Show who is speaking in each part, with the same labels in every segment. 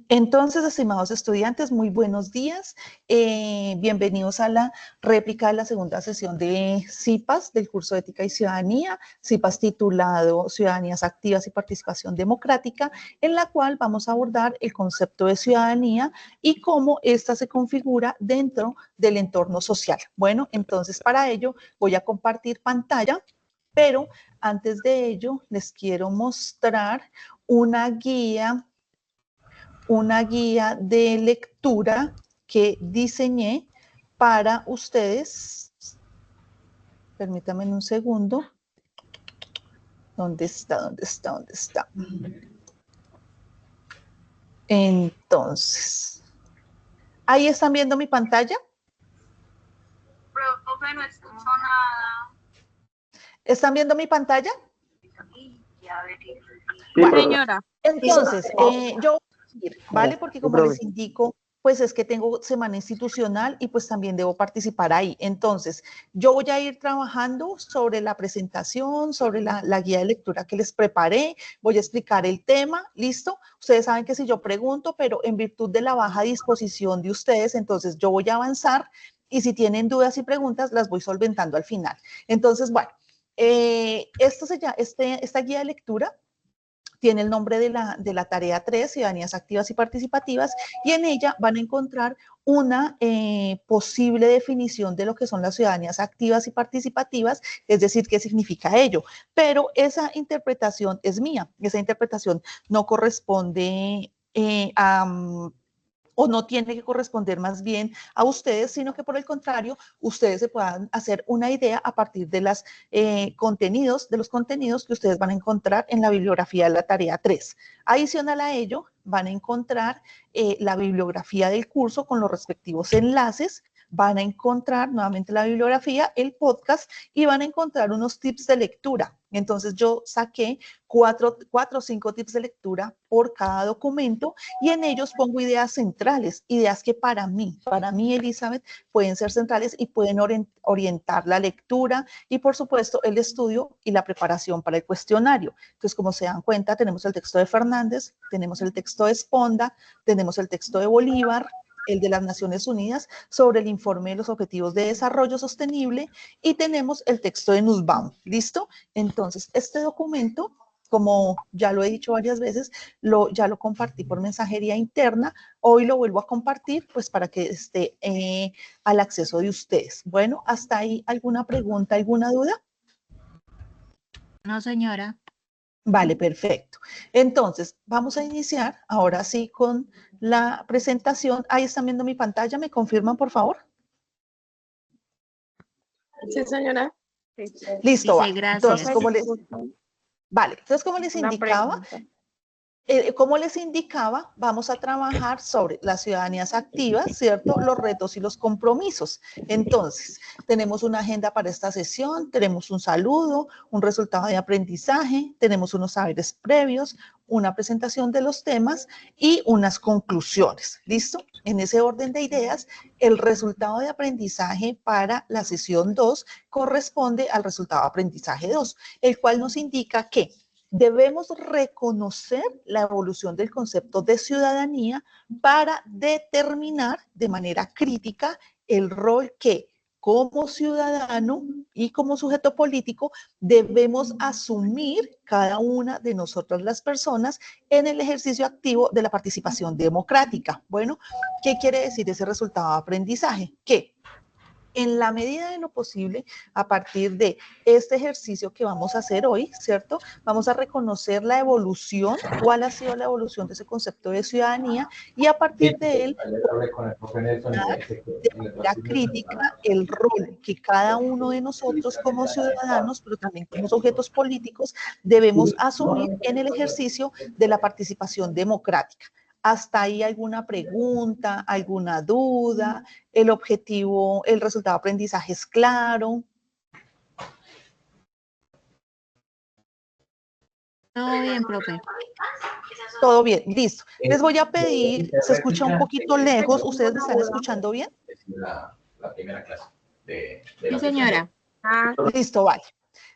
Speaker 1: Entonces, estimados estudiantes, muy buenos días. Bienvenidos a la réplica de la segunda sesión de CIPAS, del curso de Ética y Ciudadanía, CIPAS titulado Ciudadanías Activas y Participación Democrática, en la cual vamos a abordar el concepto de ciudadanía y cómo ésta se configura dentro del entorno social. Bueno, entonces para ello voy a compartir pantalla, pero antes de ello les quiero mostrar una guía de lectura que diseñé para ustedes. Permítanme un segundo. ¿Dónde está? Entonces, ¿ahí están viendo mi pantalla?
Speaker 2: Profe, no escucho nada.
Speaker 1: ¿Están viendo mi pantalla?
Speaker 2: Sí,
Speaker 1: bueno,
Speaker 2: señora.
Speaker 1: Entonces, yo, ¿vale? Porque como les indico, pues es que tengo semana institucional y pues también debo participar ahí. Entonces, yo voy a ir trabajando sobre la presentación, sobre la guía de lectura que les preparé, voy a explicar el tema, ¿listo? Ustedes saben que si yo pregunto, pero en virtud de la baja disposición de ustedes, entonces yo voy a avanzar y si tienen dudas y preguntas, las voy solventando al final. Entonces, bueno, esta guía de lectura tiene el nombre de la tarea 3, Ciudadanías Activas y Participativas, y en ella van a encontrar una posible definición de lo que son las ciudadanías activas y participativas, es decir, qué significa ello. Pero esa interpretación es mía, esa interpretación no corresponde o no tiene que corresponder más bien a ustedes, sino que por el contrario, ustedes se puedan hacer una idea a partir de los contenidos que ustedes van a encontrar en la bibliografía de la tarea 3. Adicional a ello, van a encontrar la bibliografía del curso con los respectivos enlaces, van a encontrar nuevamente la bibliografía, el podcast y van a encontrar unos tips de lectura. Entonces yo saqué cuatro o 5 tips de lectura por cada documento y en ellos pongo ideas centrales, ideas que para mí, Elizabeth, pueden ser centrales y pueden orientar la lectura y por supuesto el estudio y la preparación para el cuestionario. Entonces, como se dan cuenta, tenemos el texto de Fernández, tenemos el texto de Sponda, tenemos el texto de Bolívar, el de las Naciones Unidas sobre el informe de los Objetivos de Desarrollo Sostenible y tenemos el texto de Nussbaum. ¿Listo? Entonces, este documento, como ya lo he dicho varias veces, ya lo compartí por mensajería interna, hoy lo vuelvo a compartir pues para que esté al acceso de ustedes. Bueno, hasta ahí, ¿alguna pregunta, alguna duda?
Speaker 2: No, señora.
Speaker 1: Vale, perfecto. Entonces, vamos a iniciar ahora sí con la presentación. Ahí están viendo mi pantalla, ¿me confirman, por favor?
Speaker 3: Sí, señora.
Speaker 1: Listo,
Speaker 2: Dice,
Speaker 1: vale.
Speaker 2: gracias.
Speaker 1: Entonces, como les indicaba, como les indicaba, vamos a trabajar sobre las ciudadanías activas, ¿cierto? Los retos y los compromisos. Entonces, tenemos una agenda para esta sesión, tenemos un saludo, un resultado de aprendizaje, tenemos unos saberes previos, una presentación de los temas y unas conclusiones. ¿Listo? En ese orden de ideas, el resultado de aprendizaje para la sesión 2 corresponde al resultado de aprendizaje 2, el cual nos indica que debemos reconocer la evolución del concepto de ciudadanía para determinar de manera crítica el rol que como ciudadano y como sujeto político debemos asumir cada una de nosotras las personas en el ejercicio activo de la participación democrática. Bueno, ¿qué quiere decir ese resultado de aprendizaje? Que en la medida de lo posible, a partir de este ejercicio que vamos a hacer hoy, ¿cierto? Vamos a reconocer la evolución, cuál ha sido la evolución de ese concepto de ciudadanía y a partir de él, de manera crítica el rol que cada uno de nosotros como ciudadanos, pero también como sujetos políticos, debemos asumir en el ejercicio de la participación democrática. ¿Hasta ahí alguna pregunta, alguna duda? ¿El objetivo, el resultado de aprendizaje es claro?
Speaker 2: Todo bien, profe.
Speaker 1: Todo bien, listo. Les voy a pedir, se escucha un poquito lejos, ¿ustedes me están escuchando bien?
Speaker 4: La primera clase
Speaker 2: Sí, señora.
Speaker 1: Listo, vale.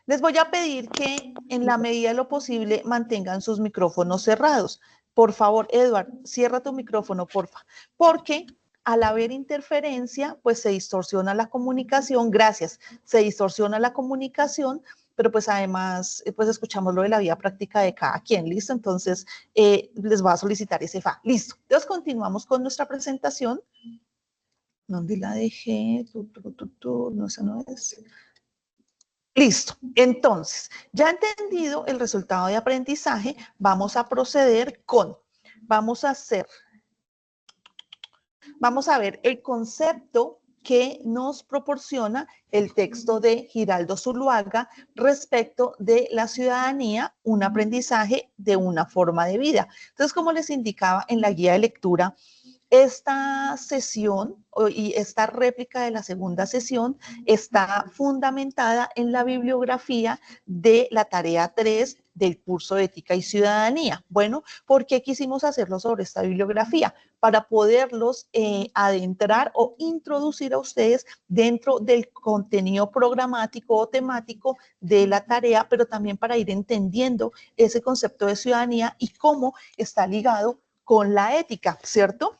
Speaker 1: Les voy a pedir que en la medida de lo posible mantengan sus micrófonos cerrados. Por favor, Edward, cierra tu micrófono, porfa, porque al haber interferencia, pues se distorsiona la comunicación, gracias, se distorsiona la comunicación, pero pues además, pues escuchamos lo de la vida práctica de cada quien, ¿listo? Entonces, les voy a solicitar ese FA, listo. Entonces, continuamos con nuestra presentación. ¿Dónde la dejé? No, esa no es. Listo. Entonces, ya entendido el resultado de aprendizaje, vamos a proceder con, vamos a ver el concepto que nos proporciona el texto de Giraldo Zuluaga respecto de la ciudadanía, un aprendizaje de una forma de vida. Entonces, como les indicaba en la guía de lectura, esta sesión y esta réplica de la segunda sesión está fundamentada en la bibliografía de la tarea 3 del curso de Ética y Ciudadanía. Bueno, ¿por qué quisimos hacerlo sobre esta bibliografía? Para poderlos adentrar o introducir a ustedes dentro del contenido programático o temático de la tarea, pero también para ir entendiendo ese concepto de ciudadanía y cómo está ligado con la ética, ¿cierto?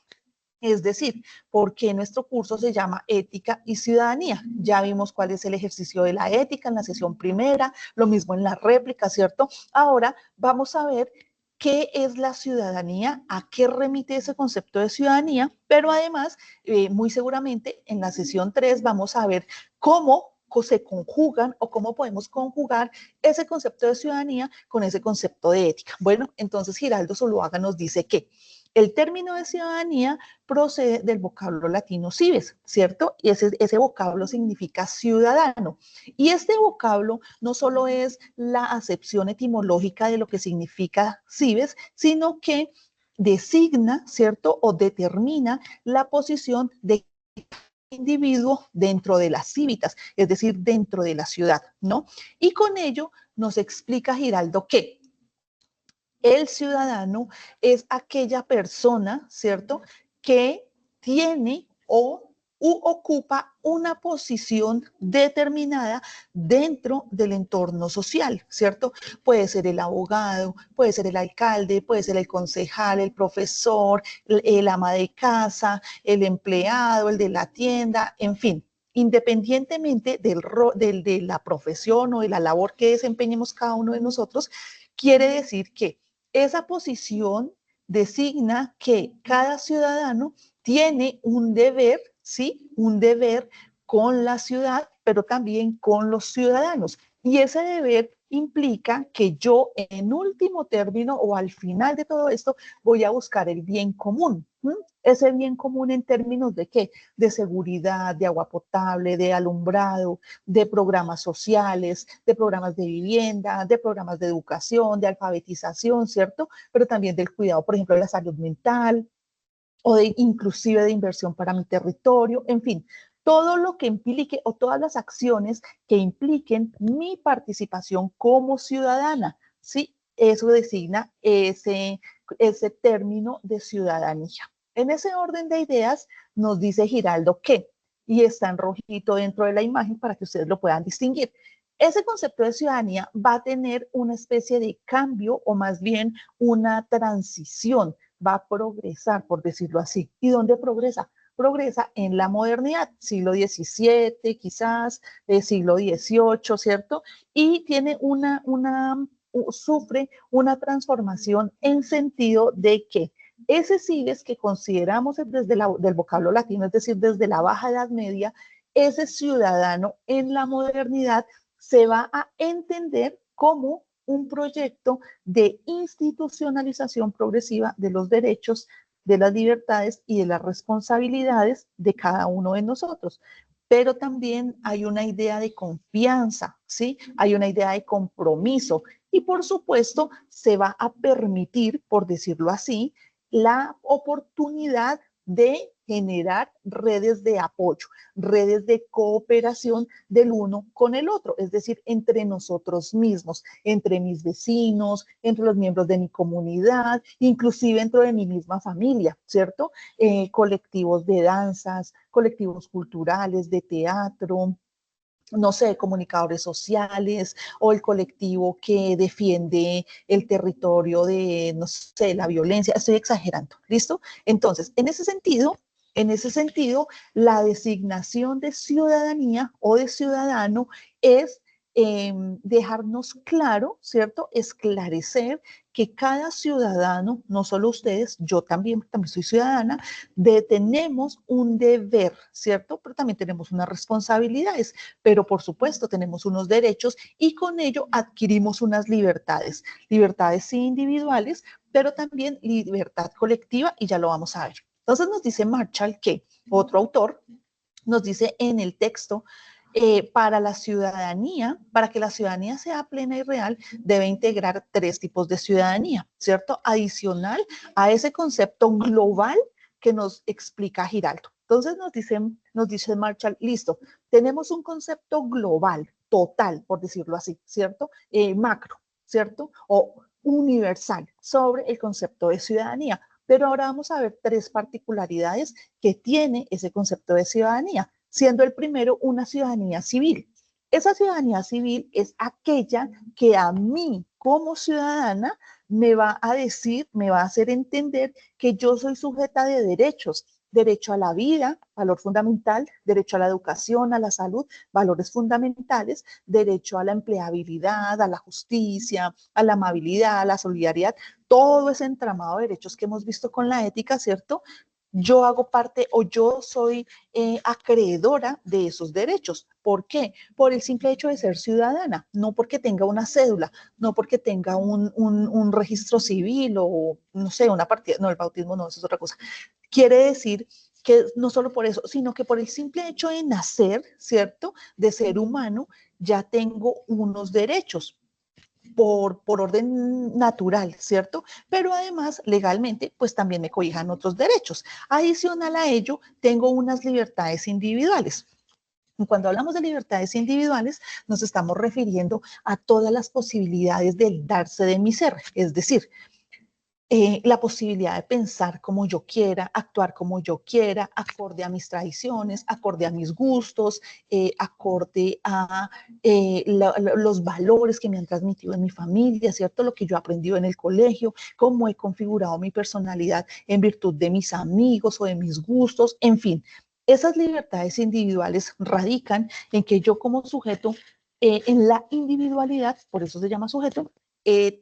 Speaker 1: Es decir, ¿por qué nuestro curso se llama Ética y Ciudadanía? Ya vimos cuál es el ejercicio de la ética en la sesión primera, lo mismo en la réplica, ¿cierto? Ahora vamos a ver qué es la ciudadanía, a qué remite ese concepto de ciudadanía, pero además, muy seguramente en la sesión 3 vamos a ver cómo se conjugan o cómo podemos conjugar ese concepto de ciudadanía con ese concepto de ética. Bueno, entonces Giraldo Zuluaga nos dice que el término de ciudadanía procede del vocablo latino cives, ¿cierto? Y ese vocablo significa ciudadano. Y este vocablo no solo es la acepción etimológica de lo que significa cives, sino que designa, ¿cierto? O determina la posición de individuo dentro de las civitas, es decir, dentro de la ciudad, ¿no? Y con ello nos explica Giraldo que el ciudadano es aquella persona, ¿cierto?, que tiene u ocupa una posición determinada dentro del entorno social, ¿cierto? Puede ser el abogado, puede ser el alcalde, puede ser el concejal, el profesor, el ama de casa, el empleado, el de la tienda, en fin. Independientemente de la profesión o de la labor que desempeñemos cada uno de nosotros, quiere decir que esa posición designa que cada ciudadano tiene un deber, ¿sí? Un deber con la ciudad, pero también con los ciudadanos. Y ese deber implica que yo, en último término o al final de todo esto, voy a buscar el bien común. Ese bien común en términos de ¿qué? De seguridad, de agua potable, de alumbrado, de programas sociales, de programas de vivienda, de programas de educación, de alfabetización, ¿cierto? Pero también del cuidado, por ejemplo, de la salud mental o de inclusive de inversión para mi territorio, en fin, todo lo que implique o todas las acciones que impliquen mi participación como ciudadana, ¿sí? Eso designa ese término de ciudadanía. En ese orden de ideas nos dice Giraldo que, y está en rojito dentro de la imagen para que ustedes lo puedan distinguir, ese concepto de ciudadanía va a tener una especie de cambio o más bien una transición, va a progresar, por decirlo así. ¿Y dónde progresa? Progresa en la modernidad, siglo XVII, quizás, siglo XVIII, ¿cierto? Y tiene sufre una transformación en sentido de que ese cives que consideramos desde del vocablo latino, es decir, desde la Baja Edad Media, ese ciudadano en la modernidad se va a entender como un proyecto de institucionalización progresiva de los derechos, de las libertades y de las responsabilidades de cada uno de nosotros. Pero también hay una idea de confianza, ¿sí? Hay una idea de compromiso y por supuesto se va a permitir, por decirlo así, la oportunidad de generar redes de apoyo, redes de cooperación del uno con el otro, es decir, entre nosotros mismos, entre mis vecinos, entre los miembros de mi comunidad, inclusive dentro de mi misma familia, ¿cierto? Colectivos de danzas, colectivos culturales, de teatro, no sé, comunicadores sociales o el colectivo que defiende el territorio de, no sé, la violencia. Estoy exagerando, ¿listo? Entonces, en ese sentido, la designación de ciudadanía o de ciudadano es dejarnos claro, ¿cierto? Esclarecer que cada ciudadano, no solo ustedes, yo también soy ciudadana, tenemos un deber, ¿cierto? Pero también tenemos unas responsabilidades, pero por supuesto tenemos unos derechos y con ello adquirimos unas libertades, libertades individuales, pero también libertad colectiva y ya lo vamos a ver. Entonces nos dice Marshall que otro autor nos dice en el texto, para la ciudadanía, para que la ciudadanía sea plena y real, debe integrar 3 tipos de ciudadanía, ¿cierto? Adicional a ese concepto global que nos explica Giraldo. Entonces nos dice Marshall, listo, tenemos un concepto global, total, por decirlo así, ¿cierto? Macro, ¿cierto? O universal sobre el concepto de ciudadanía. Pero ahora vamos a ver 3 particularidades que tiene ese concepto de ciudadanía, siendo el primero una ciudadanía civil. Esa ciudadanía civil es aquella que a mí como ciudadana me va a decir, me va a hacer entender que yo soy sujeta de derechos, derecho a la vida, valor fundamental, derecho a la educación, a la salud, valores fundamentales, derecho a la empleabilidad, a la justicia, a la amabilidad, a la solidaridad, todo ese entramado de derechos que hemos visto con la ética, ¿cierto? Yo hago parte o yo soy acreedora de esos derechos. ¿Por qué? Por el simple hecho de ser ciudadana, no porque tenga una cédula, no porque tenga un registro civil o, no sé, una partida, no, el bautismo no, eso es otra cosa. Quiere decir que no solo por eso, sino que por el simple hecho de nacer, ¿cierto? De ser humano, ya tengo unos derechos. Por orden natural, ¿cierto? Pero además, legalmente, pues también me cobijan otros derechos. Adicional a ello, tengo unas libertades individuales. Cuando hablamos de libertades individuales, nos estamos refiriendo a todas las posibilidades del darse de mi ser, es decir, la posibilidad de pensar como yo quiera, actuar como yo quiera, acorde a mis tradiciones, acorde a mis gustos, acorde a los valores que me han transmitido en mi familia, ¿cierto? Lo que yo he aprendido en el colegio, cómo he configurado mi personalidad en virtud de mis amigos o de mis gustos, en fin. Esas libertades individuales radican en que yo como sujeto, en la individualidad, por eso se llama sujeto,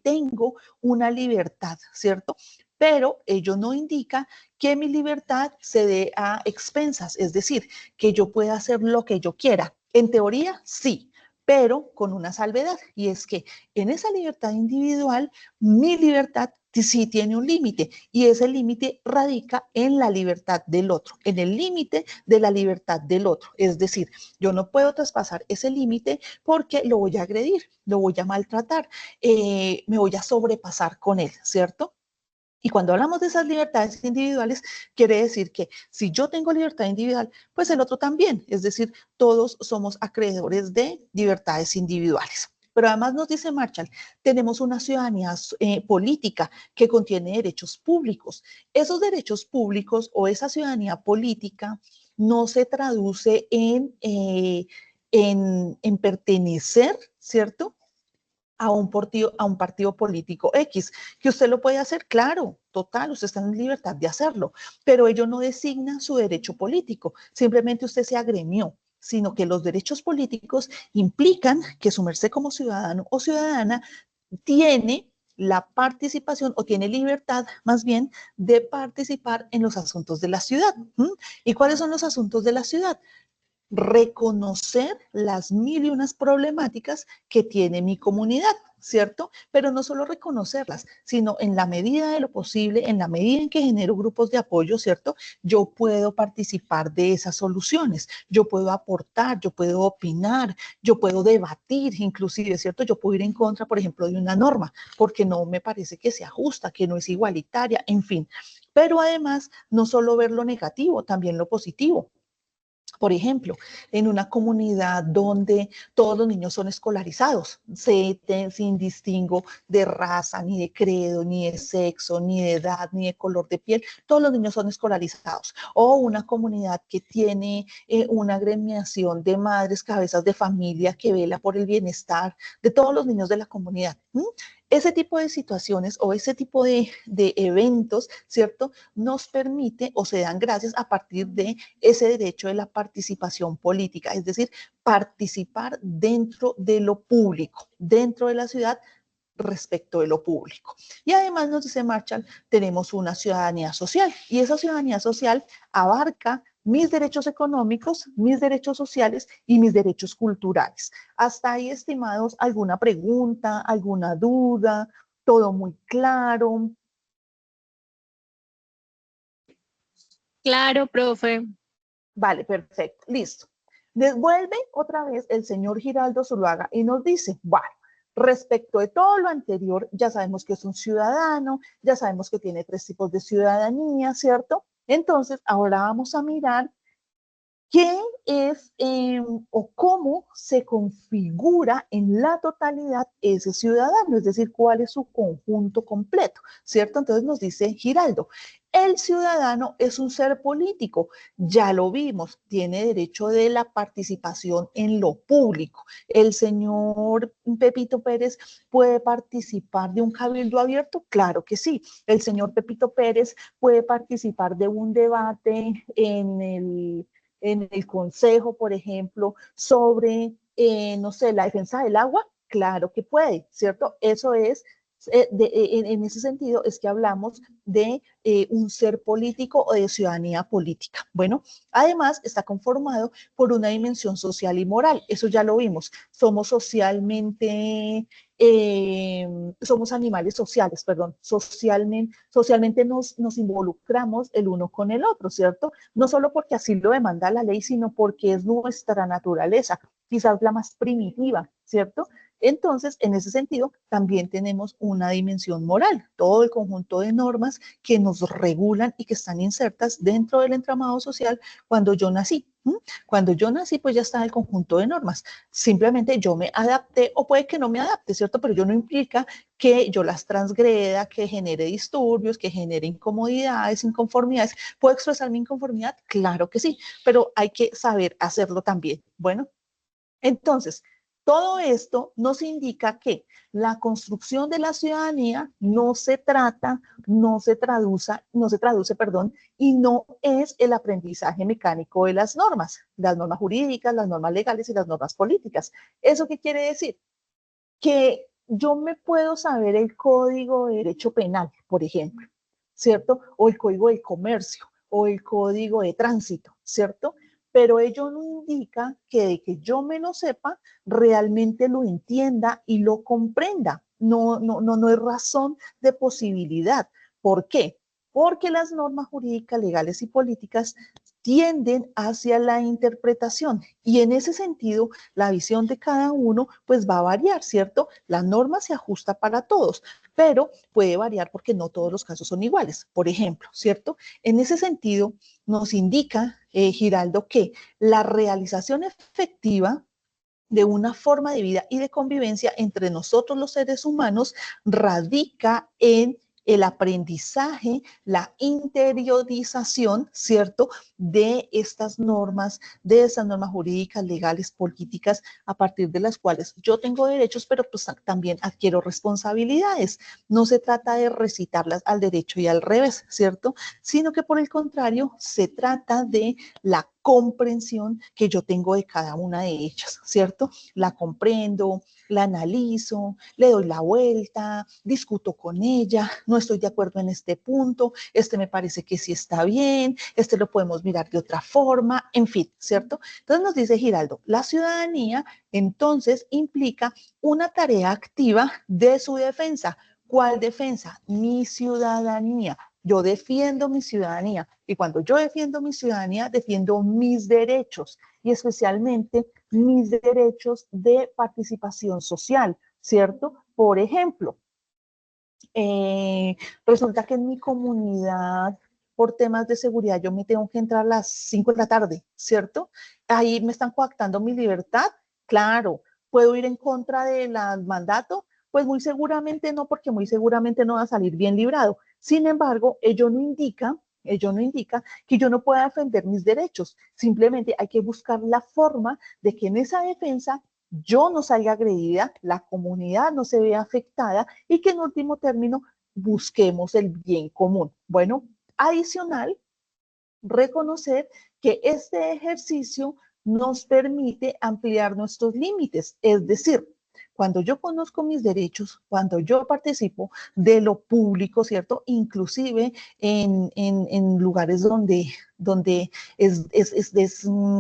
Speaker 1: tengo una libertad, ¿cierto? Pero ello no indica que mi libertad se dé a expensas, es decir, que yo pueda hacer lo que yo quiera. En teoría, sí, pero con una salvedad, y es que en esa libertad individual, mi libertad sí tiene un límite, y ese límite radica en la libertad del otro, en el límite de la libertad del otro. Es decir, yo no puedo traspasar ese límite porque lo voy a agredir, lo voy a maltratar, me voy a sobrepasar con él, ¿cierto? Y cuando hablamos de esas libertades individuales, quiere decir que si yo tengo libertad individual, pues el otro también. Es decir, todos somos acreedores de libertades individuales. Pero además nos dice Marshall, tenemos una ciudadanía política que contiene derechos públicos. Esos derechos públicos o esa ciudadanía política no se traduce en pertenecer, ¿cierto? A un partido político X, que usted lo puede hacer, claro, total, usted está en libertad de hacerlo, pero ello no designa su derecho político, simplemente usted se agremió, sino que los derechos políticos implican que su merced como ciudadano o ciudadana tiene la participación o tiene libertad más bien de participar en los asuntos de la ciudad. ¿Y cuáles son los asuntos de la ciudad? Reconocer las mil y unas problemáticas que tiene mi comunidad, ¿cierto? Pero no solo reconocerlas, sino en la medida de lo posible, en la medida en que genero grupos de apoyo, ¿cierto? Yo puedo participar de esas soluciones, yo puedo aportar, yo puedo opinar, yo puedo debatir, inclusive, ¿cierto? Yo puedo ir en contra, por ejemplo, de una norma, porque no me parece que sea justa, que no es igualitaria, en fin. Pero además, no solo ver lo negativo, también lo positivo. Por ejemplo, en una comunidad donde todos los niños son escolarizados, sin distingo de raza, ni de credo, ni de sexo, ni de edad, ni de color de piel, todos los niños son escolarizados. O una comunidad que tiene una agremiación de madres, cabezas de familia que vela por el bienestar de todos los niños de la comunidad. Ese tipo de situaciones o ese tipo de eventos, ¿cierto? Nos permite o se dan gracias a partir de ese derecho de la participación política, es decir, participar dentro de lo público, dentro de la ciudad, respecto de lo público. Y además, nos dice Marshall, tenemos una ciudadanía social y esa ciudadanía social abarca mis derechos económicos, mis derechos sociales y mis derechos culturales. Hasta ahí, estimados, ¿alguna pregunta, alguna duda? ¿Todo muy claro?
Speaker 3: Claro, profe.
Speaker 1: Vale, perfecto, listo. Devuelve otra vez el señor Giraldo Zuluaga y nos dice, bueno, respecto de todo lo anterior, ya sabemos que es un ciudadano, ya sabemos que tiene 3 tipos de ciudadanía, ¿cierto? Entonces, ahora vamos a mirar qué es o cómo se configura en la totalidad ese ciudadano, es decir, cuál es su conjunto completo, ¿cierto? Entonces nos dice Giraldo, el ciudadano es un ser político, ya lo vimos, tiene derecho de la participación en lo público. El señor Pepito Pérez puede participar de un cabildo abierto, claro que sí. El señor Pepito Pérez puede participar de un debate en el consejo, por ejemplo, sobre, no sé, la defensa del agua, claro que puede, ¿cierto? Eso es, en ese sentido es que hablamos de un ser político o de ciudadanía política. Bueno, además está conformado por una dimensión social y moral, eso ya lo vimos, somos socialmente somos animales sociales, perdón, socialmente nos involucramos el uno con el otro, ¿cierto? No solo porque así lo demanda la ley, sino porque es nuestra naturaleza, quizás la más primitiva, ¿cierto? Entonces, en ese sentido, también tenemos una dimensión moral, todo el conjunto de normas que nos regulan y que están insertas dentro del entramado social cuando yo nací. Cuando yo nací, pues ya está el conjunto de normas. Simplemente yo me adapté o puede que no me adapte, ¿cierto? Pero yo no implica que yo las transgreda, que genere disturbios, que genere incomodidades, inconformidades. ¿Puedo expresar mi inconformidad? Claro que sí, pero hay que saber hacerlo también. Bueno, entonces, todo esto nos indica que la construcción de la ciudadanía no se traduce, perdón, y no es el aprendizaje mecánico de las normas jurídicas, las normas legales y las normas políticas. ¿Eso qué quiere decir? Que yo me puedo saber el Código de Derecho Penal, por ejemplo, ¿cierto? O el Código de Comercio, o el Código de Tránsito, ¿cierto? Pero ello no indica que de que yo me lo sepa, realmente lo entienda y lo comprenda. No es razón de posibilidad. ¿Por qué? Porque las normas jurídicas, legales y políticas tienden hacia la interpretación y en ese sentido la visión de cada uno pues va a variar, ¿cierto? La norma se ajusta para todos, pero puede variar porque no todos los casos son iguales, por ejemplo, ¿cierto? En ese sentido nos indica, Giraldo, que la realización efectiva de una forma de vida y de convivencia entre nosotros los seres humanos radica en el aprendizaje, la interiorización, ¿cierto?, de estas normas jurídicas, legales, políticas, a partir de las cuales yo tengo derechos, pero pues también adquiero responsabilidades. No se trata de recitarlas al derecho y al revés, ¿cierto?, sino que por el contrario, se trata de la comprensión que yo tengo de cada una de ellas, ¿cierto? La comprendo, la analizo, le doy la vuelta, discuto con ella, no estoy de acuerdo en este punto, este me parece que sí está bien, este lo podemos mirar de otra forma, en fin, ¿cierto? Entonces nos dice Giraldo, la ciudadanía entonces implica una tarea activa de su defensa. ¿Cuál defensa? Mi ciudadanía. Yo defiendo mi ciudadanía y cuando yo defiendo mi ciudadanía, defiendo mis derechos y especialmente mis derechos de participación social, ¿cierto? Por ejemplo, resulta que en mi comunidad por temas de seguridad yo me tengo que entrar a las 5 de la tarde, ¿cierto? Ahí me están coactando mi libertad, claro. ¿Puedo ir en contra del mandato? Pues muy seguramente no, porque muy seguramente no va a salir bien librado. Sin embargo, ello no indica que yo no pueda defender mis derechos. Simplemente hay que buscar la forma de que en esa defensa yo no salga agredida, la comunidad no se vea afectada y que en último término busquemos el bien común. Bueno, adicional, reconocer que este ejercicio nos permite ampliar nuestros límites, es decir, cuando yo conozco mis derechos, cuando yo participo de lo público, ¿cierto? Inclusive en lugares donde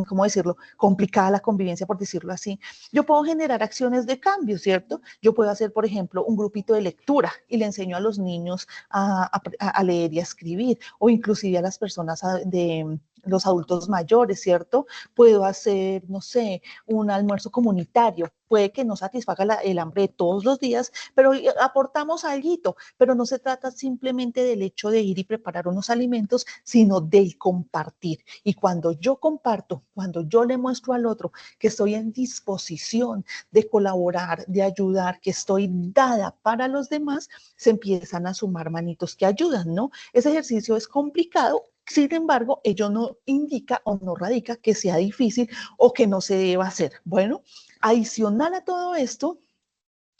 Speaker 1: ¿cómo decirlo? Complicada la convivencia, por decirlo así. Yo puedo generar acciones de cambio, ¿cierto? Yo puedo hacer, por ejemplo, un grupito de lectura y le enseño a los niños a leer y a escribir, o inclusive a las personas de los adultos mayores, ¿cierto? Puedo hacer, no sé, un almuerzo comunitario. Puede que no satisfaga el hambre de todos los días, pero aportamos algo. Pero no se trata simplemente del hecho de ir y preparar unos alimentos, sino del compartir. Y cuando yo comparto, cuando yo le muestro al otro que estoy en disposición de colaborar, de ayudar, que estoy dada para los demás, se empiezan a sumar manitos que ayudan, ¿no? Ese ejercicio es complicado. Sin embargo, ello no indica o no radica que sea difícil o que no se deba hacer. Bueno, adicional a todo esto,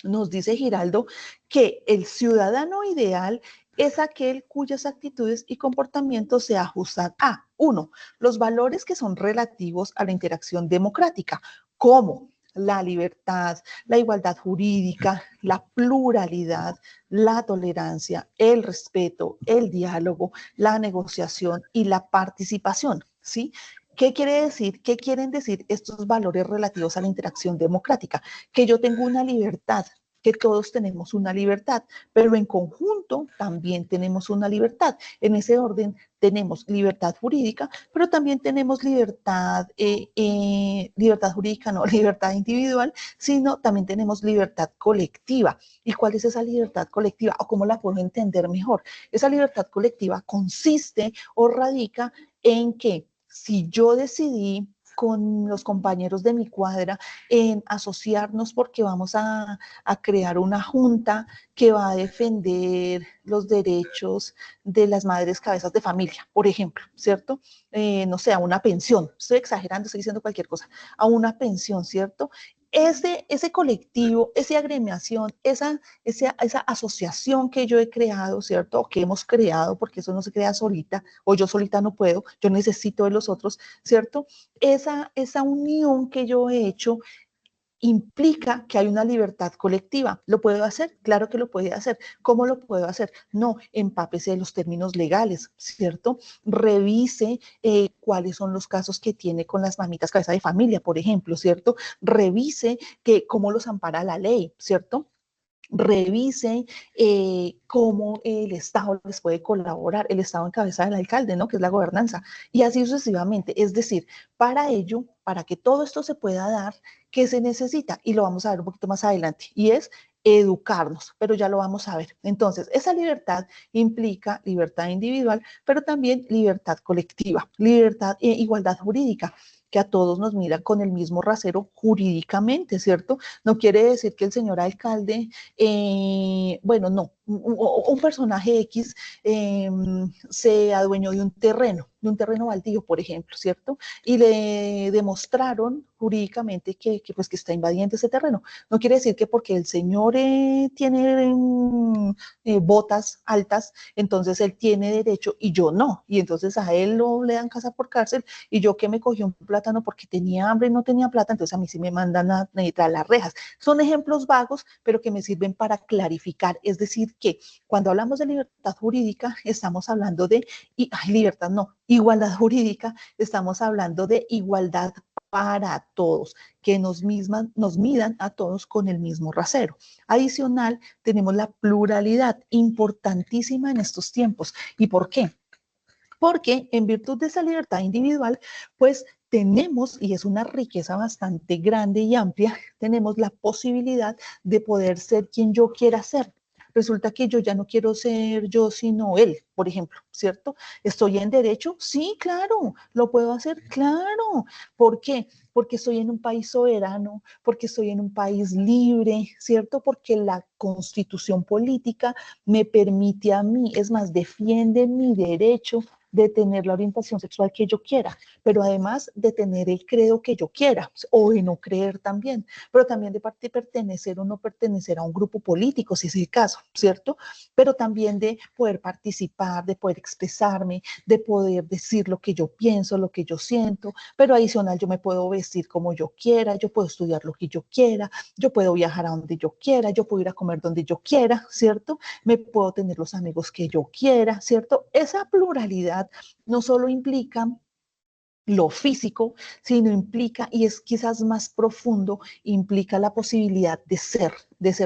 Speaker 1: nos dice Giraldo que el ciudadano ideal es aquel cuyas actitudes y comportamientos se ajustan a, uno, los valores que son relativos a la interacción democrática, como la libertad, la igualdad jurídica, la pluralidad, la tolerancia, el respeto, el diálogo, la negociación y la participación, ¿sí? ¿Qué quiere decir? ¿Qué quieren decir estos valores relativos a la interacción democrática? Que yo tengo una libertad, que todos tenemos una libertad, pero en conjunto también tenemos una libertad. En ese orden tenemos libertad jurídica, pero también tenemos libertad jurídica, no libertad individual, sino también tenemos libertad colectiva. ¿Y cuál es esa libertad colectiva? ¿O cómo la puedo entender mejor? Esa libertad colectiva consiste o radica en que si yo decidí con los compañeros de mi cuadra en asociarnos porque vamos a crear una junta que va a defender los derechos de las madres cabezas de familia, por ejemplo, ¿cierto? No sé, a una pensión, estoy exagerando, estoy diciendo cualquier cosa, a una pensión, ¿cierto? Ese colectivo, esa agremiación, esa asociación que yo he creado, ¿cierto? O que hemos creado, porque eso no se crea solita, o yo solita no puedo, yo necesito de los otros, ¿cierto? Esa unión que yo he hecho implica que hay una libertad colectiva. ¿Lo puedo hacer? Claro que lo puede hacer. ¿Cómo lo puedo hacer? No, empápese de los términos legales, ¿cierto? Revise cuáles son los casos que tiene con las mamitas cabeza de familia, por ejemplo, ¿cierto? Revise cómo los ampara la ley, ¿cierto? Revise cómo el Estado les puede colaborar, el Estado en cabeza del alcalde, ¿no? Que es la gobernanza, y así sucesivamente. Es decir, para ello, para que todo esto se pueda dar, ¿qué se necesita? Y lo vamos a ver un poquito más adelante, y es educarnos, pero ya lo vamos a ver. Entonces, esa libertad implica libertad individual, pero también libertad colectiva, libertad e igualdad jurídica, que a todos nos miran con el mismo rasero jurídicamente, ¿cierto? No quiere decir que el señor alcalde, bueno, no, un personaje X se adueñó de un terreno baldío, por ejemplo, ¿cierto? Y le demostraron jurídicamente que está invadiendo ese terreno. No quiere decir que porque el señor tiene botas altas, entonces él tiene derecho y yo no. Y entonces a él le dan casa por cárcel y yo que me cogí un plátano porque tenía hambre y no tenía plata, entonces a mí sí me mandan a tras las rejas. Son ejemplos vagos, pero que me sirven para clarificar. Es decir, que cuando hablamos de libertad jurídica, estamos hablando de, libertad no, igualdad jurídica, estamos hablando de igualdad para todos, que nos midan a todos con el mismo rasero. Adicional, tenemos la pluralidad, importantísima en estos tiempos. ¿Y por qué? Porque en virtud de esa libertad individual, pues tenemos, y es una riqueza bastante grande y amplia, tenemos la posibilidad de poder ser quien yo quiera ser. resulta que yo ya no quiero ser yo, sino él, por ejemplo, ¿cierto? ¿Estoy en derecho? Sí, claro, lo puedo hacer, claro. ¿Por qué? Porque estoy en un país soberano, porque estoy en un país libre, ¿cierto? Porque la constitución política me permite a mí, es más, defiende mi derecho de tener la orientación sexual que yo quiera, pero además de tener el credo que yo quiera, o de no creer también, pero también de pertenecer o no pertenecer a un grupo político, si es el caso, ¿cierto? Pero también de poder participar, de poder expresarme, de poder decir lo que yo pienso, lo que yo siento, pero adicional yo me puedo vestir como yo quiera, yo puedo estudiar lo que yo quiera, yo puedo viajar a donde yo quiera, yo puedo ir a comer donde yo quiera, ¿cierto? Me puedo tener los amigos que yo quiera, ¿cierto? Esa pluralidad no solo implica lo físico, sino implica, y es quizás más profundo, implica la posibilidad de ser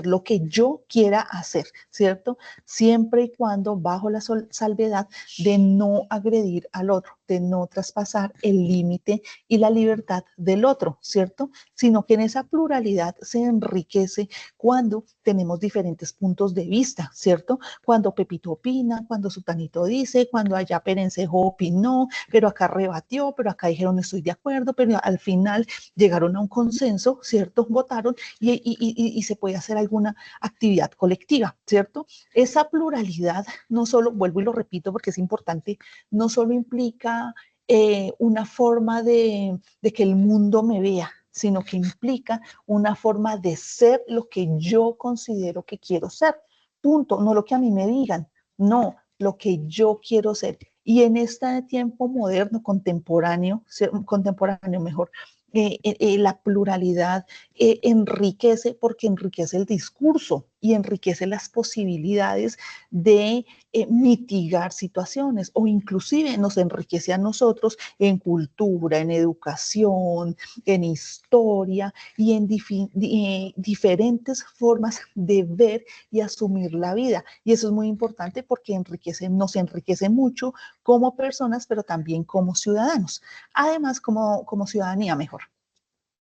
Speaker 1: lo que yo quiera hacer, ¿cierto? Siempre y cuando bajo la salvedad de no agredir al otro, de no traspasar el límite y la libertad del otro, ¿cierto? Sino que en esa pluralidad se enriquece cuando tenemos diferentes puntos de vista, ¿cierto? Cuando Pepito opina, cuando Sutanito dice, cuando allá Perencejo opinó, pero acá rebatió, pero acá dijeron estoy de acuerdo, pero al final llegaron a un consenso, ¿cierto? Votaron y se puede hacer alguna actividad colectiva, ¿cierto? Esa pluralidad no solo, vuelvo y lo repito porque es importante, no solo implica una forma de que el mundo me vea, sino que implica una forma de ser lo que yo considero que quiero ser. Punto, no lo que a mí me digan, no, lo que yo quiero ser. Y en este tiempo moderno, contemporáneo mejor, la pluralidad enriquece porque enriquece el discurso y enriquece las posibilidades de mitigar situaciones o inclusive nos enriquece a nosotros en cultura, en educación, en historia y en diferentes formas de ver y asumir la vida. Y eso es muy importante porque nos enriquece mucho como personas, pero también como ciudadanos. Además, como ciudadanía mejor.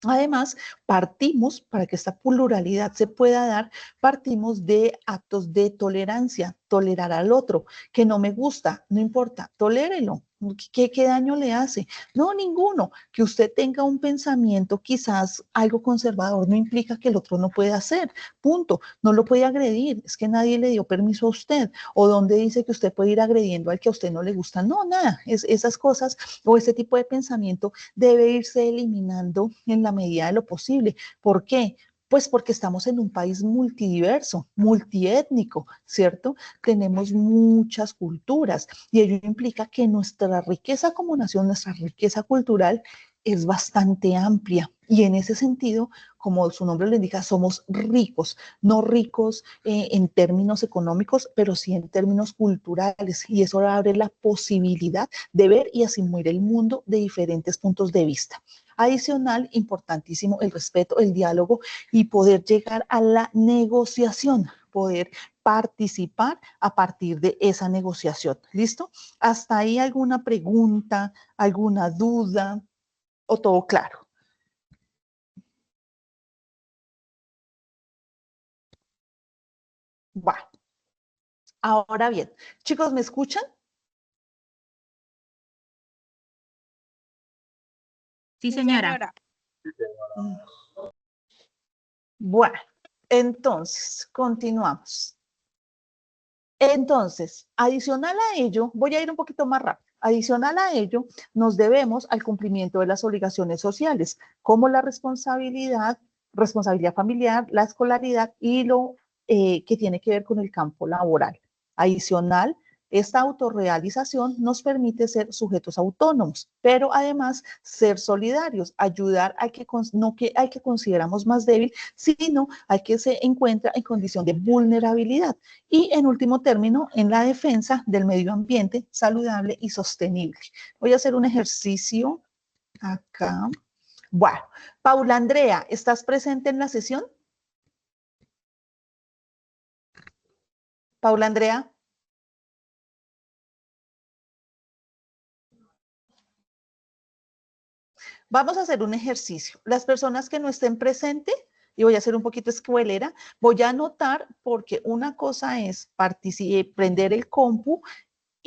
Speaker 1: Además, partimos, para que esta pluralidad se pueda dar, partimos de actos de tolerancia, tolerar al otro, que no me gusta, no importa, tolérelo. ¿Qué daño le hace? No, ninguno. Que usted tenga un pensamiento quizás algo conservador no implica que el otro no pueda hacer, punto. No lo puede agredir, es que nadie le dio permiso a usted. O donde dice que usted puede ir agrediendo al que a usted no le gusta. No, nada, esas cosas o ese tipo de pensamiento debe irse eliminando en la medida de lo posible. ¿Por qué? Pues porque estamos en un país multidiverso, multiétnico, ¿cierto? Tenemos muchas culturas y ello implica que nuestra riqueza como nación, nuestra riqueza cultural es bastante amplia. Y en ese sentido, como su nombre lo indica, somos ricos, no ricos en términos económicos, pero sí en términos culturales. Y eso abre la posibilidad de ver y asimilar el mundo de diferentes puntos de vista. Adicional, importantísimo, el respeto, el diálogo y poder llegar a la negociación, poder participar a partir de esa negociación. ¿Listo? ¿Hasta ahí alguna pregunta, alguna duda o todo claro? Bueno, ahora bien, chicos, ¿me escuchan?
Speaker 2: Sí, señora.
Speaker 1: Bueno, entonces, continuamos. Entonces, adicional a ello, voy a ir un poquito más rápido. Adicional a ello, nos debemos al cumplimiento de las obligaciones sociales, como la responsabilidad familiar, la escolaridad y lo que tiene que ver con el campo laboral. Adicional, esta autorrealización nos permite ser sujetos autónomos, pero además ser solidarios, ayudar al que no que al que consideramos más débil, sino al que se encuentra en condición de vulnerabilidad. Y en último término, en la defensa del medio ambiente saludable y sostenible. Voy a hacer un ejercicio acá. Bueno, Paula Andrea, ¿estás presente en la sesión? Paula Andrea. Vamos a hacer un ejercicio. Las personas que no estén presentes, y voy a hacer un poquito escuelera, voy a anotar porque una cosa es prender el compu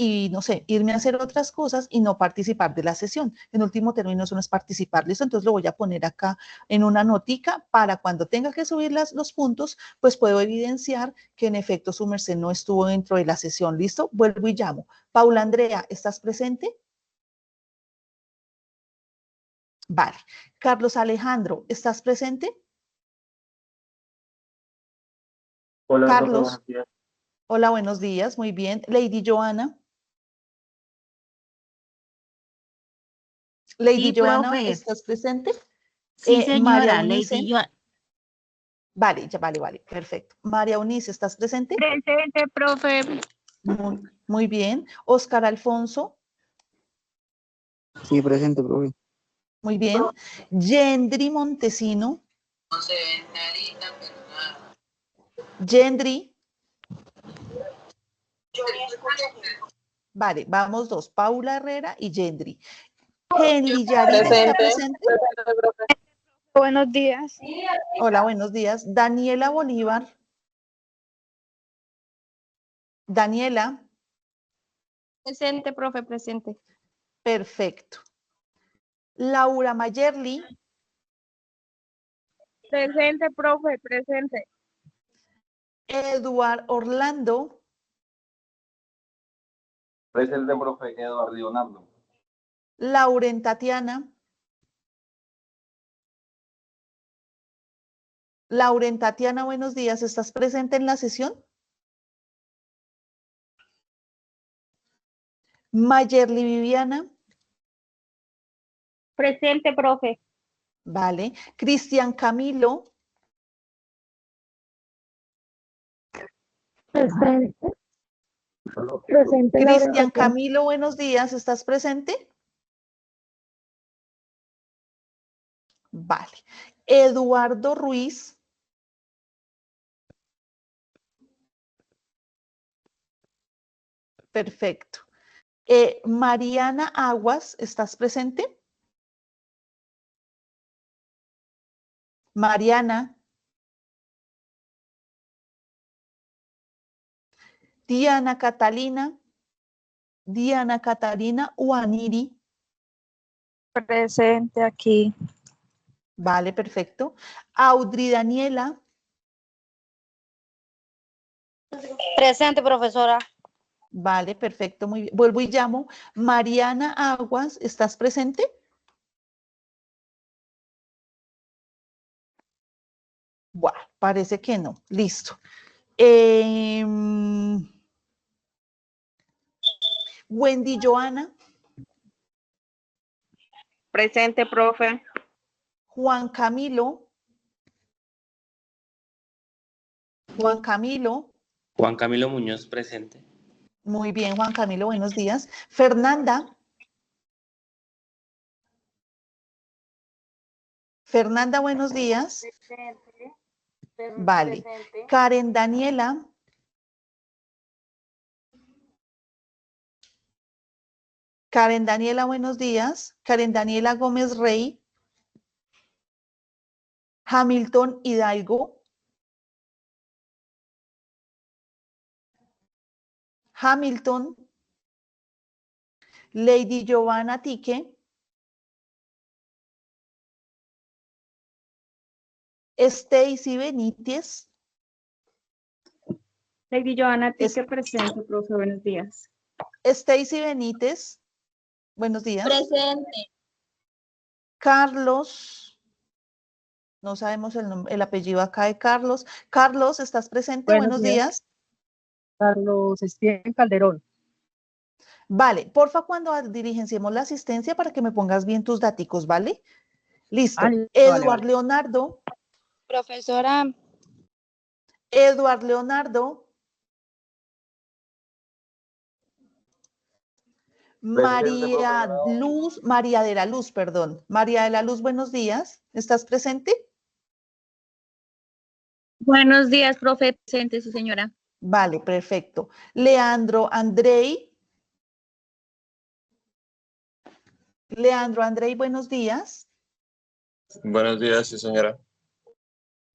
Speaker 1: y, no sé, irme a hacer otras cosas y no participar de la sesión. En último término, eso no es participar, ¿listo? Entonces lo voy a poner acá en una notica para cuando tenga que subir los puntos, pues puedo evidenciar que en efecto su merced no estuvo dentro de la sesión, ¿listo? Vuelvo y llamo. Paula Andrea, ¿estás presente? Vale. Carlos Alejandro, ¿estás presente?
Speaker 3: Hola,
Speaker 1: Carlos.
Speaker 3: buenos días.
Speaker 1: Hola, buenos días. Muy bien. Lady Joana. Lady
Speaker 2: Sí,
Speaker 1: Joana,
Speaker 2: profe.
Speaker 1: ¿estás presente?
Speaker 2: Sí,
Speaker 1: María
Speaker 2: señora,
Speaker 1: Unice.
Speaker 2: Lady Joana.
Speaker 1: Vale, ya, vale, perfecto. María Unice, ¿estás presente?
Speaker 5: Presente, profe.
Speaker 1: Muy bien. Oscar Alfonso.
Speaker 6: Sí, presente, profe.
Speaker 1: Muy bien. Yendri Montesino.
Speaker 7: No se ve nadita, pero nada.
Speaker 1: Yendri.
Speaker 7: Yo ni escucho.
Speaker 1: Vale, vamos dos. Paula Herrera y Yendri. Henry Yarit está presente.
Speaker 5: Buenos días.
Speaker 1: Hola, buenos días. Daniela Bolívar. Daniela.
Speaker 5: Presente, profe, presente.
Speaker 1: Perfecto. Laura Mayerli.
Speaker 5: Presente, profe, presente.
Speaker 1: Eduard Orlando.
Speaker 3: Presente, profe Eduardo Leonardo.
Speaker 1: Lauren Tatiana. Lauren Tatiana, buenos días. ¿Estás presente en la sesión? Mayerli Viviana.
Speaker 5: Presente, profe.
Speaker 1: Vale. Cristian Camilo.
Speaker 5: Presente. Presente,
Speaker 1: Cristian Camilo, buenos días. ¿Estás presente? Vale. Eduardo Ruiz. Perfecto. Mariana Aguas, ¿estás presente? Mariana. Diana Catalina. Diana Catalina Uaniri.
Speaker 5: Presente aquí.
Speaker 1: Vale, perfecto. Audrey Daniela.
Speaker 8: Presente, profesora.
Speaker 1: Vale, perfecto, muy bien. Vuelvo y llamo. Mariana Aguas, ¿estás presente? Bueno, parece que no. Listo. Wendy Joana.
Speaker 5: Presente, profe.
Speaker 1: Juan Camilo. Juan Camilo.
Speaker 9: Juan Camilo Muñoz, presente.
Speaker 1: Muy bien, Juan Camilo, buenos días. Fernanda. Fernanda, buenos días.
Speaker 8: Presente.
Speaker 1: Vale.
Speaker 8: Presente.
Speaker 1: Karen Daniela. Karen Daniela, buenos días. Karen Daniela Gómez Rey. Hamilton Hidalgo. Hamilton. Lady Giovanna Tique. Stacy Benítez.
Speaker 2: Lady Joana Tique, presente, profe. Buenos días.
Speaker 1: Stacy Benítez. Buenos días.
Speaker 8: Presente.
Speaker 1: Carlos. No sabemos el apellido acá de Carlos. Carlos, ¿estás presente? Buenos días.
Speaker 10: Carlos Estién Calderón.
Speaker 1: Vale, porfa, cuando dirigenciemos la asistencia para que me pongas bien tus daticos, ¿vale? Listo. Eduard Leonardo.
Speaker 8: Profesora.
Speaker 1: Eduard Leonardo. María Luz, María de la Luz, perdón. María de la Luz, buenos días. ¿Estás presente?
Speaker 2: Buenos días, profe. Presente, sí, señora.
Speaker 1: Vale, perfecto. Leandro Andrei. Leandro Andrei, buenos días.
Speaker 3: Buenos días, sí, señora.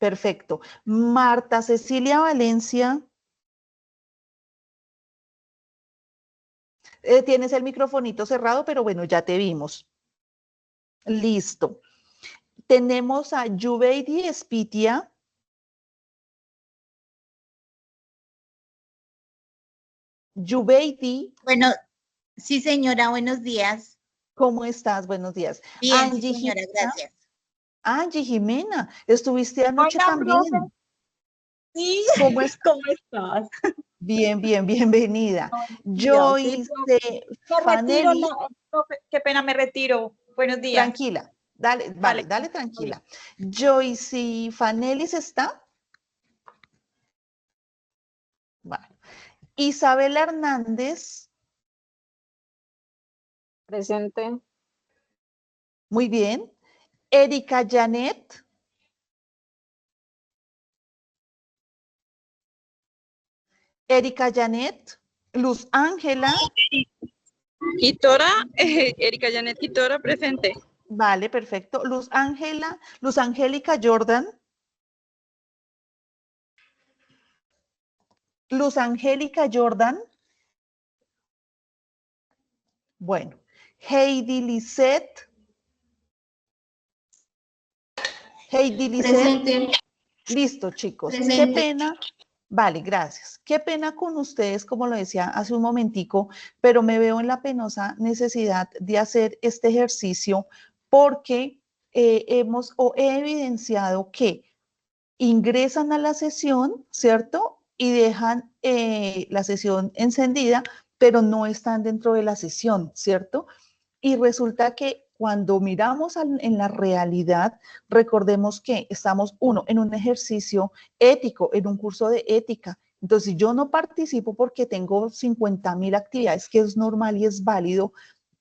Speaker 1: Perfecto. Marta Cecilia Valencia. Tienes el microfonito cerrado, pero bueno, ya te vimos. Listo. Tenemos a Yubeidi Espitia. Yubeidi.
Speaker 6: Bueno, sí, señora, buenos días.
Speaker 1: ¿Cómo estás? Buenos días.
Speaker 6: Bien,
Speaker 1: Angie
Speaker 6: sí, señora,
Speaker 1: Jimena.
Speaker 6: gracias.
Speaker 1: Angie Jimena, estuviste anoche
Speaker 5: Hola,
Speaker 1: también.
Speaker 5: profe.
Speaker 6: Sí,
Speaker 1: ¿Cómo es?
Speaker 6: ¿cómo estás?
Speaker 1: Bien, bien, bienvenida.
Speaker 6: Dios, sí,
Speaker 1: Joyce
Speaker 6: me retiro,
Speaker 1: Fanelli.
Speaker 6: no, profe, qué pena, me retiro. Buenos días.
Speaker 1: Tranquila, dale,
Speaker 6: Vale.
Speaker 1: vale, dale tranquila. Joyce Fanelis está. Vale. Isabel Hernández.
Speaker 5: Presente.
Speaker 1: Muy bien. Erika Janet. Erika Janet. Luz Ángela.
Speaker 2: Quitora, Erika Janet Quitora, presente.
Speaker 1: Vale, perfecto. Luz Ángela, Luz Angélica Jordan. Luz Angélica Jordan. Bueno. Heidi Lisette. Heidi Lisette.
Speaker 8: Presente.
Speaker 1: Listo, chicos.
Speaker 8: Presente.
Speaker 1: Qué pena. Vale, gracias. Qué pena con ustedes, como lo decía hace un momentico, pero me veo en la penosa necesidad de hacer este ejercicio porque he evidenciado que ingresan a la sesión, ¿cierto? Y dejan la sesión encendida, pero no están dentro de la sesión, ¿cierto? Y resulta que cuando miramos en la realidad, recordemos que estamos, uno, en un ejercicio ético, en un curso de ética. Entonces, si yo no participo porque tengo 50.000 actividades, que es normal y es válido,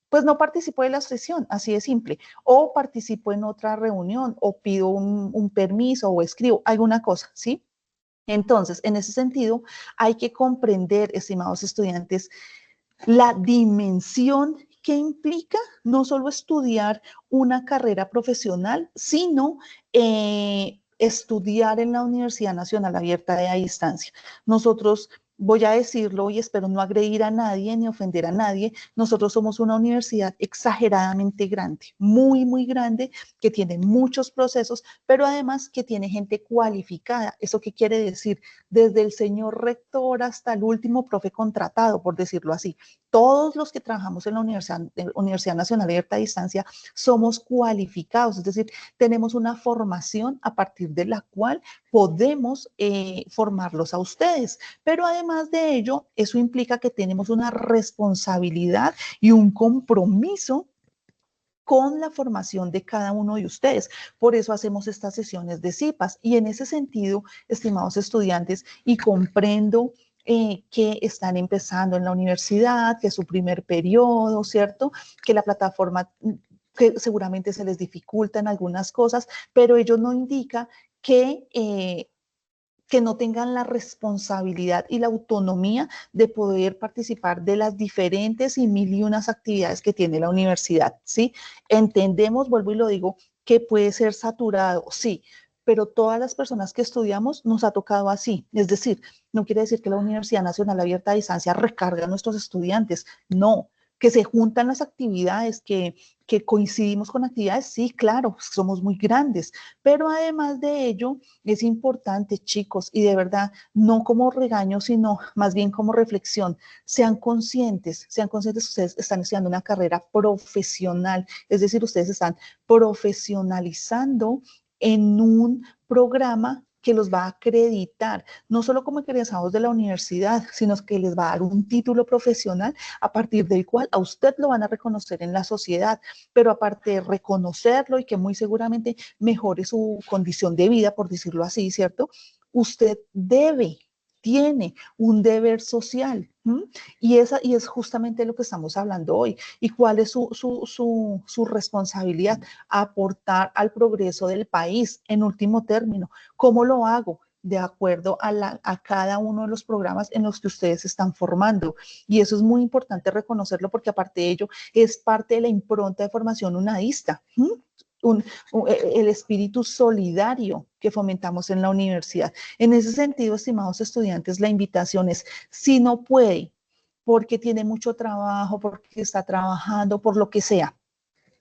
Speaker 1: pues no participo de la sesión, así de simple. O participo en otra reunión, o pido un permiso, o escribo alguna cosa, ¿sí? Entonces, en ese sentido, hay que comprender, estimados estudiantes, la dimensión que implica no solo estudiar una carrera profesional, sino estudiar en la Universidad Nacional Abierta de Distancia. Nosotros, voy a decirlo y espero no agredir a nadie ni ofender a nadie, nosotros somos una universidad exageradamente grande, muy, muy grande, que tiene muchos procesos, pero además que tiene gente cualificada. ¿Eso qué quiere decir? Desde el señor rector hasta el último profe contratado, por decirlo así. Todos los que trabajamos en la Universidad Nacional Abierta a Distancia somos cualificados, es decir, tenemos una formación a partir de la cual podemos formarlos a ustedes. Pero además de ello, eso implica que tenemos una responsabilidad y un compromiso con la formación de cada uno de ustedes. Por eso hacemos estas sesiones de CIPAS. Y en ese sentido, estimados estudiantes, y comprendo que están empezando en la universidad, que es su primer periodo, ¿cierto? Que la plataforma que seguramente se les dificulta en algunas cosas, pero ello no indica que no tengan la responsabilidad y la autonomía de poder participar de las diferentes y mil y unas actividades que tiene la universidad, ¿sí? Entendemos, vuelvo y lo digo, que puede ser saturado, sí, pero todas las personas que estudiamos nos ha tocado así. Es decir, no quiere decir que la Universidad Nacional Abierta a Distancia recarga a nuestros estudiantes, no, que se juntan las actividades, que coincidimos con actividades, sí, claro, somos muy grandes, pero además de ello, es importante, chicos, y de verdad, no como regaño, sino más bien como reflexión, sean conscientes que ustedes están estudiando una carrera profesional, es decir, ustedes están profesionalizando en un programa que los va a acreditar, no solo como egresados de la universidad, sino que les va a dar un título profesional a partir del cual a usted lo van a reconocer en la sociedad, pero aparte de reconocerlo y que muy seguramente mejore su condición de vida, por decirlo así, ¿cierto? Usted tiene un deber social. Y es justamente lo que estamos hablando hoy. ¿Y cuál es su responsabilidad? Aportar al progreso del país en último término. ¿Cómo lo hago? De acuerdo a cada uno de los programas en los que ustedes se están formando. Y eso es muy importante reconocerlo porque aparte de ello es parte de la impronta de formación unadista. el espíritu solidario que fomentamos en la universidad. En ese sentido, estimados estudiantes, la invitación es, si no puede, porque tiene mucho trabajo, porque está trabajando, por lo que sea,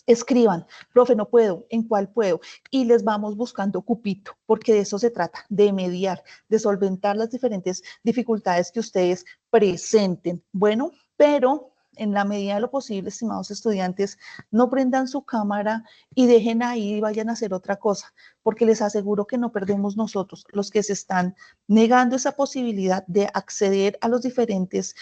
Speaker 1: escriban, profe, no puedo, ¿en cuál puedo? Y les vamos buscando cupito, porque de eso se trata, de mediar, de solventar las diferentes dificultades que ustedes presenten. Bueno, pero en la medida de lo posible, estimados estudiantes, no prendan su cámara y dejen ahí y vayan a hacer otra cosa, porque les aseguro que no perdemos nosotros, los que se están negando esa posibilidad de acceder a los diferentes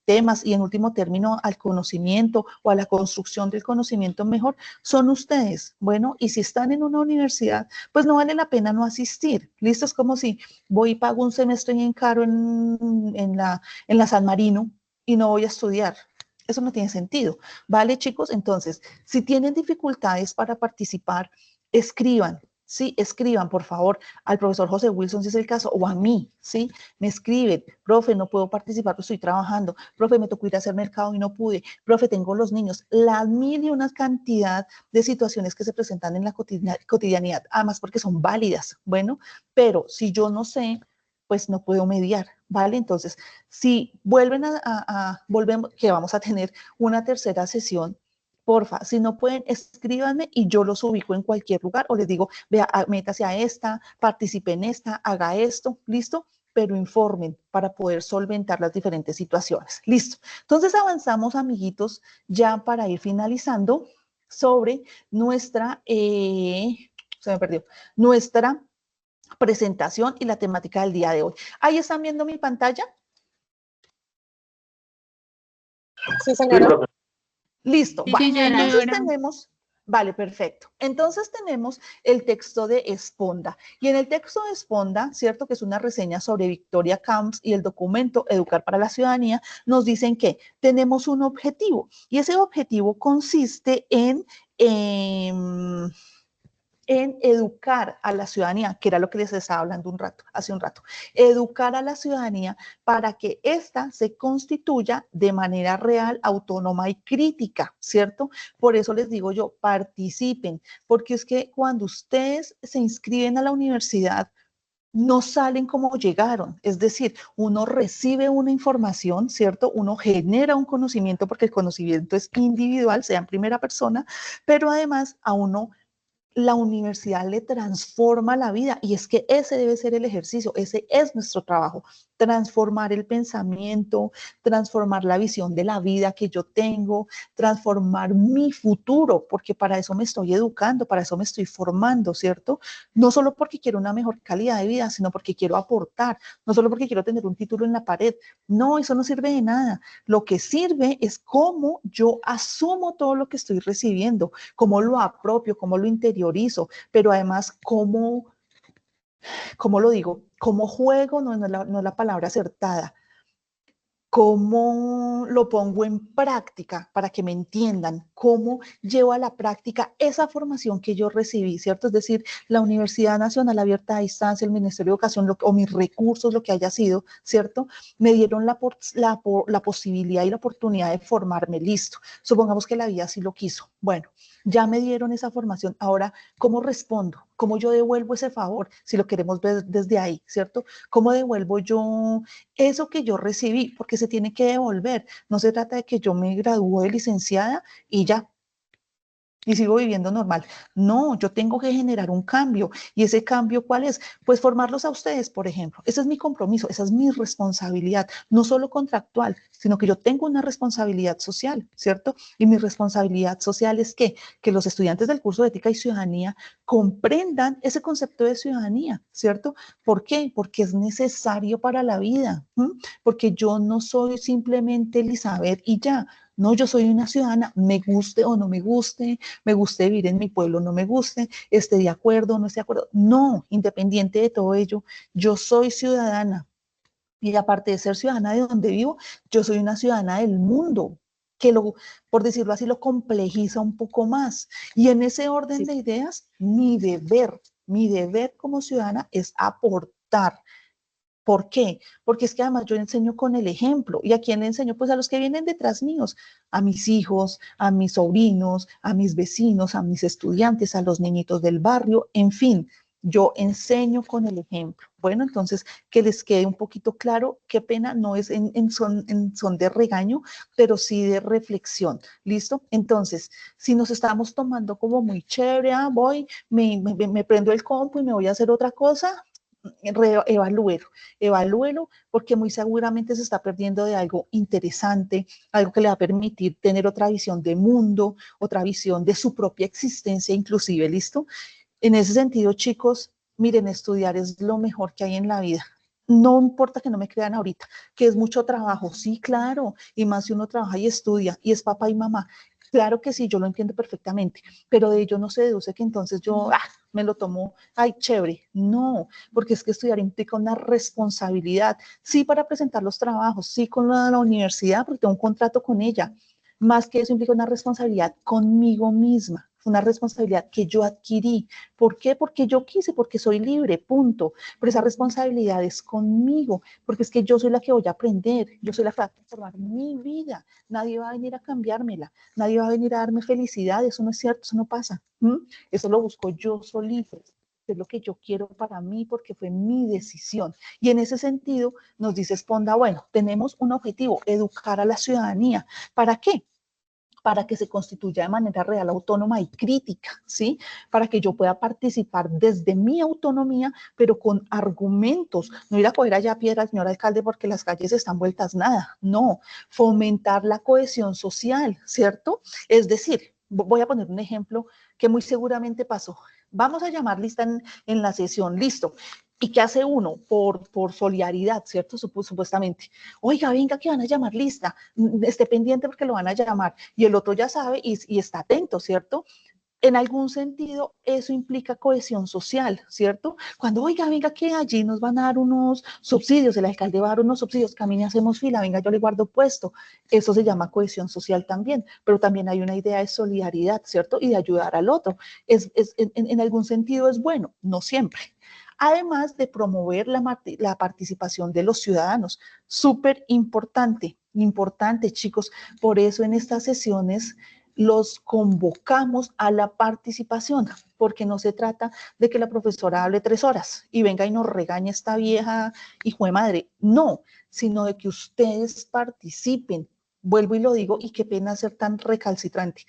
Speaker 1: temas y en último término al conocimiento o a la construcción del conocimiento mejor, son ustedes. Bueno, y si están en una universidad, pues no vale la pena no asistir. Listo, es como si voy y pago un semestre en caro en la San Marino y no voy a estudiar. Eso no tiene sentido. ¿Vale, chicos? Entonces, si tienen dificultades para participar, escriban, ¿sí? Escriban, por favor, al profesor José Wilson, si es el caso, o a mí, ¿sí? Me escriben, profe, no puedo participar, estoy trabajando, profe, me tocó ir a hacer mercado y no pude, profe, tengo los niños, las mil y una cantidad de situaciones que se presentan en la cotidianidad, además porque son válidas, bueno, pero si yo no sé, pues no puedo mediar, ¿vale? Entonces, si vuelven volvemos, que vamos a tener una tercera sesión, porfa, si no pueden, escríbanme y yo los ubico en cualquier lugar o les digo, vea, métase a esta, participe en esta, haga esto, ¿listo? Pero informen para poder solventar las diferentes situaciones. Listo. Entonces avanzamos, amiguitos, ya para ir finalizando sobre nuestra, se me perdió, nuestra presentación y la temática del día de hoy. ¿Ahí están viendo mi pantalla?
Speaker 5: Sí, señora.
Speaker 1: Listo.
Speaker 6: Sí,
Speaker 1: Vale.
Speaker 6: señora.
Speaker 1: Entonces tenemos, vale, perfecto. Entonces tenemos el texto de Esponda. Y en el texto de Esponda, ¿cierto? Que es una reseña sobre Victoria Camps y el documento Educar para la Ciudadanía, nos dicen que tenemos un objetivo. Y ese objetivo consiste en educar a la ciudadanía, que era lo que les estaba hablando hace un rato, educar a la ciudadanía para que ésta se constituya de manera real, autónoma y crítica, ¿cierto? Por eso les digo yo, participen, porque es que cuando ustedes se inscriben a la universidad, no salen como llegaron, es decir, uno recibe una información, ¿cierto? Uno genera un conocimiento, porque el conocimiento es individual, sea en primera persona, pero además a uno la universidad le transforma la vida y es que ese debe ser el ejercicio, ese es nuestro trabajo, transformar el pensamiento, transformar la visión de la vida que yo tengo, transformar mi futuro, porque para eso me estoy educando, para eso me estoy formando, ¿cierto? No solo porque quiero una mejor calidad de vida, sino porque quiero aportar, no solo porque quiero tener un título en la pared, no, eso no sirve de nada, lo que sirve es cómo yo asumo todo lo que estoy recibiendo, cómo lo apropio, cómo lo interiorizo, pero además cómo lo digo, cómo juego, no es la palabra acertada, cómo lo pongo en práctica para que me entiendan, cómo llevo a la práctica esa formación que yo recibí, ¿cierto? Es decir, la Universidad Nacional Abierta a Distancia, el Ministerio de Educación o mis recursos, lo que haya sido, ¿cierto? Me dieron la posibilidad y la oportunidad de formarme, listo. Supongamos que la vida sí lo quiso. Bueno, ya me dieron esa formación. Ahora, ¿cómo respondo? ¿Cómo yo devuelvo ese favor? Si lo queremos ver desde ahí, ¿cierto? ¿Cómo devuelvo yo eso que yo recibí? Porque se tiene que devolver. No se trata de que yo me gradúe de licenciada y ya, y sigo viviendo normal. No, yo tengo que generar un cambio. ¿Y ese cambio cuál es? Pues formarlos a ustedes, por ejemplo. Ese es mi compromiso, esa es mi responsabilidad, no solo contractual, sino que yo tengo una responsabilidad social, ¿cierto? Y mi responsabilidad social es que los estudiantes del curso de Ética y Ciudadanía comprendan ese concepto de ciudadanía, ¿cierto? ¿Por qué? Porque es necesario para la vida, porque yo no soy simplemente Elizabeth y ya. No, yo soy una ciudadana, me guste o no me guste vivir en mi pueblo, no me guste, esté de acuerdo o no esté de acuerdo. No, independiente de todo ello, yo soy ciudadana. Y aparte de ser ciudadana de donde vivo, yo soy una ciudadana del mundo, que por decirlo así, lo complejiza un poco más. Y en ese orden de ideas, mi deber como ciudadana es aportar ¿Por qué? Porque es que además yo enseño con el ejemplo. ¿Y a quién le enseño? Pues a los que vienen detrás míos, a mis hijos, a mis sobrinos, a mis vecinos, a mis estudiantes, a los niñitos del barrio, en fin, yo enseño con el ejemplo. Bueno, entonces que les quede un poquito claro, qué pena, no es en son de regaño, pero sí de reflexión. ¿Listo? Entonces, si nos estamos tomando como muy chévere, voy, me prendo el compu y me voy a hacer otra cosa, evalúelo, porque muy seguramente se está perdiendo de algo interesante, algo que le va a permitir tener otra visión de mundo, otra visión de su propia existencia inclusive, ¿listo? En ese sentido, chicos, miren, estudiar es lo mejor que hay en la vida. No importa que no me crean ahorita, que es mucho trabajo, sí, claro, y más si uno trabaja y estudia, y es papá y mamá, claro que sí, yo lo entiendo perfectamente, pero de ello no se deduce que entonces yo me lo tomo, ay, chévere, no, porque es que estudiar implica una responsabilidad, sí para presentar los trabajos, sí con la universidad, porque tengo un contrato con ella, más que eso implica una responsabilidad conmigo misma, una responsabilidad que yo adquirí. ¿Por qué? Porque yo quise, porque soy libre, punto. Pero esa responsabilidad es conmigo, porque es que yo soy la que voy a aprender, yo soy la que va a transformar mi vida. Nadie va a venir a cambiármela, nadie va a venir a darme felicidad, eso no es cierto, eso no pasa. Eso lo busco yo solito. Es lo que yo quiero para mí porque fue mi decisión. Y en ese sentido nos dice Sponda, bueno, tenemos un objetivo, educar a la ciudadanía. ¿Para qué? Para que se constituya de manera real, autónoma y crítica, ¿sí? Para que yo pueda participar desde mi autonomía, pero con argumentos. No ir a coger allá piedra, señor alcalde, porque las calles están vueltas nada. No, fomentar la cohesión social, ¿cierto? Es decir, voy a poner un ejemplo que muy seguramente pasó. Vamos a llamar lista en la sesión, listo. ¿Y qué hace uno? Por solidaridad, ¿cierto? Supuestamente. Oiga, venga, que van a llamar lista, esté pendiente porque lo van a llamar. Y el otro ya sabe y está atento, ¿cierto? En algún sentido, eso implica cohesión social, ¿cierto? Cuando, oiga, venga, que allí nos van a dar unos subsidios, el alcalde va a dar unos subsidios, camine, hacemos fila, venga, yo le guardo puesto. Eso se llama cohesión social también, pero también hay una idea de solidaridad, ¿cierto? Y de ayudar al otro. En algún sentido es bueno, no siempre. Además de promover la participación de los ciudadanos. Súper importante, importante, chicos. Por eso en estas sesiones los convocamos a la participación, porque no se trata de que la profesora hable 3 horas y venga y nos regañe esta vieja hijo de madre. No, sino de que ustedes participen. Vuelvo y lo digo, y qué pena ser tan recalcitrante.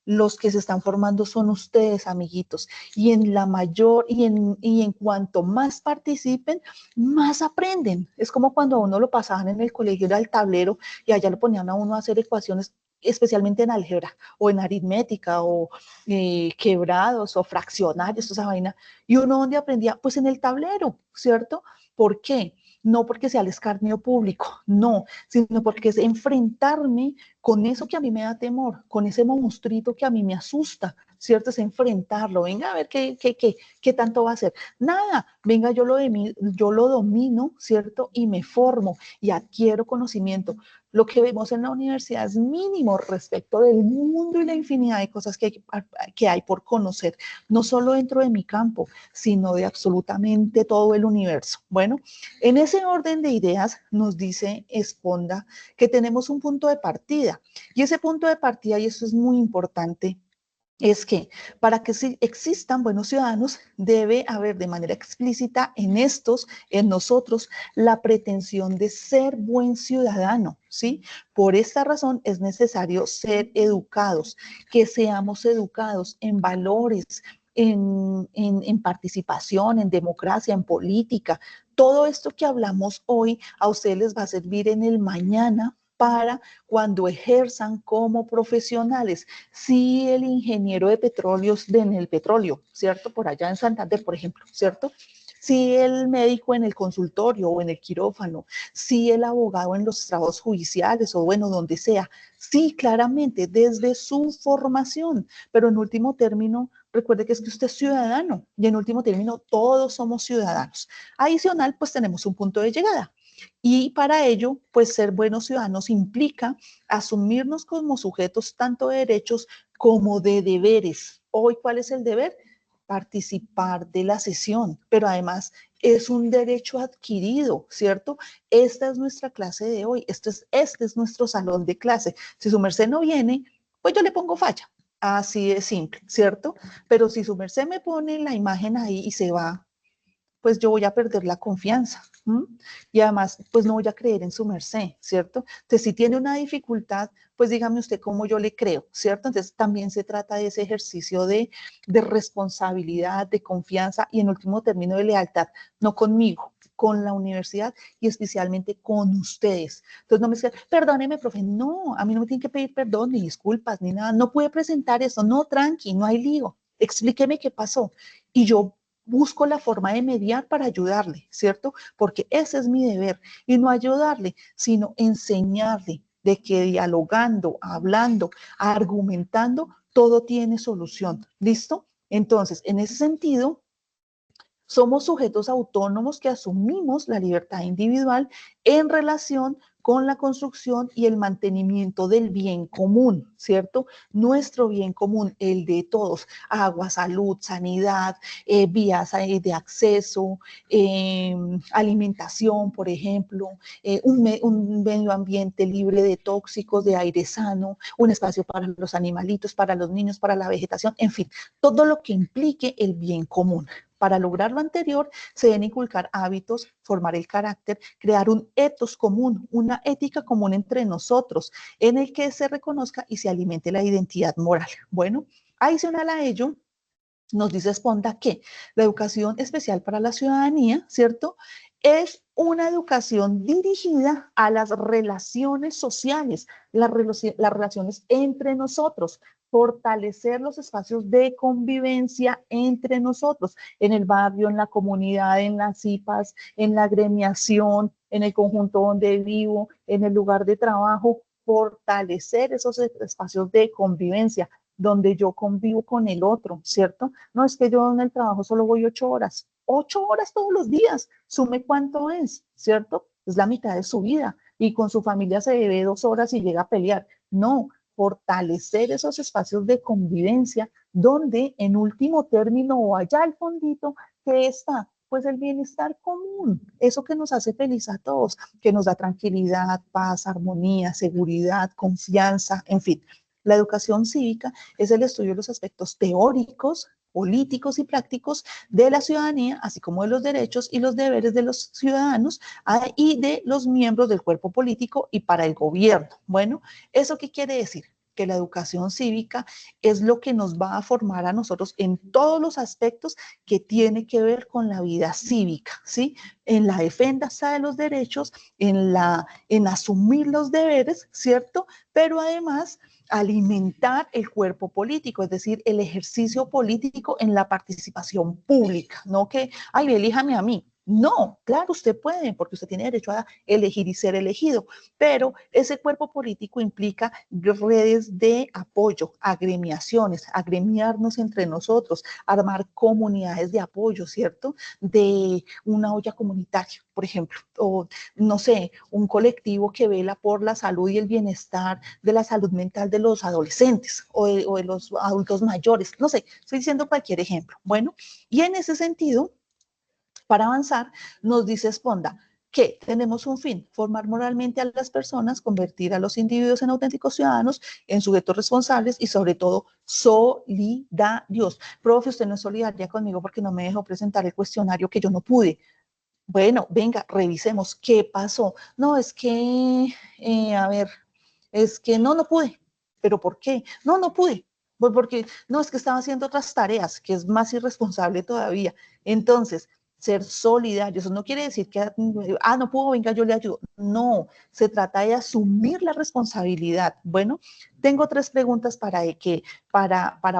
Speaker 1: Los que se están formando son ustedes, amiguitos, y en la mayor, y en cuanto más participen, más aprenden. Es como cuando a uno lo pasaban en el colegio, era el tablero, y allá lo ponían a uno a hacer ecuaciones, especialmente en álgebra, o en aritmética, o quebrados, o fraccionarios, esa vaina, y uno donde aprendía, pues en el tablero, ¿cierto? ¿Por qué? No porque sea el escarnio público, no, sino porque es enfrentarme con eso que a mí me da temor, con ese monstruito que a mí me asusta, ¿cierto? Es enfrentarlo, venga a ver qué tanto va a hacer. Nada, venga, yo lo domino, ¿cierto? Y me formo y adquiero conocimiento. Lo que vemos en la universidad es mínimo respecto del mundo y la infinidad de cosas que hay por conocer, no solo dentro de mi campo, sino de absolutamente todo el universo. Bueno, en ese orden de ideas nos dice Sponda que tenemos un punto de partida, y ese punto de partida, y eso es muy importante, es que para que existan buenos ciudadanos debe haber de manera explícita en nosotros, la pretensión de ser buen ciudadano, ¿sí? Por esta razón es necesario ser educados, que seamos educados en valores, en participación, en democracia, en política. Todo esto que hablamos hoy a ustedes les va a servir en el mañana para cuando ejerzan como profesionales. Si el ingeniero de petróleos en el petróleo, ¿cierto? Por allá en Santander, por ejemplo, ¿cierto? Si el médico en el consultorio o en el quirófano, si el abogado en los trabajos judiciales o bueno, donde sea, sí, claramente, desde su formación, pero en último término, recuerde que es que usted es ciudadano y en último término todos somos ciudadanos. Adicional, pues tenemos un punto de llegada. Y para ello, pues ser buenos ciudadanos implica asumirnos como sujetos tanto de derechos como de deberes. Hoy, ¿cuál es el deber? participar de la sesión, pero además es un derecho adquirido, ¿cierto? Esta es nuestra clase de hoy, este es nuestro salón de clase. Si su merced no viene, pues yo le pongo falla. Así de simple, ¿cierto? Pero si su merced me pone la imagen ahí y se va, pues yo voy a perder la confianza. Y además, pues no voy a creer en su merced, ¿cierto? Entonces, si tiene una dificultad, pues dígame usted cómo yo le creo, ¿cierto? Entonces, también se trata de ese ejercicio de responsabilidad, de confianza y en último término de lealtad, no conmigo, con la universidad y especialmente con ustedes. Entonces, no me digan, perdóneme, profe, no, a mí no me tienen que pedir perdón, ni disculpas, ni nada, no puede presentar eso, no, tranqui, no hay lío, explíqueme qué pasó. Y yo busco la forma de mediar para ayudarle, ¿cierto? Porque ese es mi deber, y no ayudarle, sino enseñarle de que dialogando, hablando, argumentando, todo tiene solución, ¿listo? Entonces, en ese sentido, somos sujetos autónomos que asumimos la libertad individual en relación con la construcción y el mantenimiento del bien común, ¿cierto? Nuestro bien común, el de todos, agua, salud, sanidad, vías de acceso, alimentación, por ejemplo, un medio ambiente libre de tóxicos, de aire sano, un espacio para los animalitos, para los niños, para la vegetación, en fin, todo lo que implique el bien común. Para lograr lo anterior, se deben inculcar hábitos, formar el carácter, crear un etos común, una ética común entre nosotros, en el que se reconozca y se alimente la identidad moral. Bueno, adicional a ello, nos dice Sponda que la educación especial para la ciudadanía, ¿cierto?, es una educación dirigida a las relaciones sociales, las relaciones entre nosotros, fortalecer los espacios de convivencia entre nosotros, en el barrio, en la comunidad, en las CIPAS, en la agremiación, en el conjunto donde vivo, en el lugar de trabajo, fortalecer esos espacios de convivencia, donde yo convivo con el otro, ¿cierto? No es que yo en el trabajo solo voy 8 horas todos los días, sume cuánto es, ¿cierto? Es la mitad de su vida y con su familia se ve 2 horas y llega a pelear. No, fortalecer esos espacios de convivencia donde en último término o allá al fondito, ¿qué está? Pues el bienestar común, eso que nos hace feliz a todos, que nos da tranquilidad, paz, armonía, seguridad, confianza, en fin. La educación cívica es el estudio de los aspectos teóricos, políticos y prácticos de la ciudadanía, así como de los derechos y los deberes de los ciudadanos y de los miembros del cuerpo político y para el gobierno. Bueno, ¿eso qué quiere decir? Que la educación cívica es lo que nos va a formar a nosotros en todos los aspectos que tiene que ver con la vida cívica, ¿sí? En la defensa de los derechos, en asumir los deberes, ¿cierto? Pero además alimentar el cuerpo político, es decir, el ejercicio político en la participación pública, no que, ay, elíjame a mí. No, claro, usted puede, porque usted tiene derecho a elegir y ser elegido, pero ese cuerpo político implica redes de apoyo, agremiaciones, agremiarnos entre nosotros, armar comunidades de apoyo, ¿cierto? De una olla comunitaria, por ejemplo, o no sé, un colectivo que vela por la salud y el bienestar de la salud mental de los adolescentes o de los adultos mayores, no sé, estoy diciendo cualquier ejemplo. Bueno, y en ese sentido, para avanzar, nos dice Sponda que tenemos un fin, formar moralmente a las personas, convertir a los individuos en auténticos ciudadanos, en sujetos responsables y sobre todo solidarios. Profe, usted no es solidaria conmigo porque no me dejó presentar el cuestionario que yo no pude. Bueno, venga, revisemos qué pasó. No, es que, a ver, es que no pude. ¿Pero por qué? No pude. Pues porque, no, es que estaba haciendo otras tareas, que es más irresponsable todavía. Entonces, ser solidarios, eso no quiere decir que, no puedo, venga, yo le ayudo. No, se trata de asumir la responsabilidad. Bueno, tengo 3 preguntas para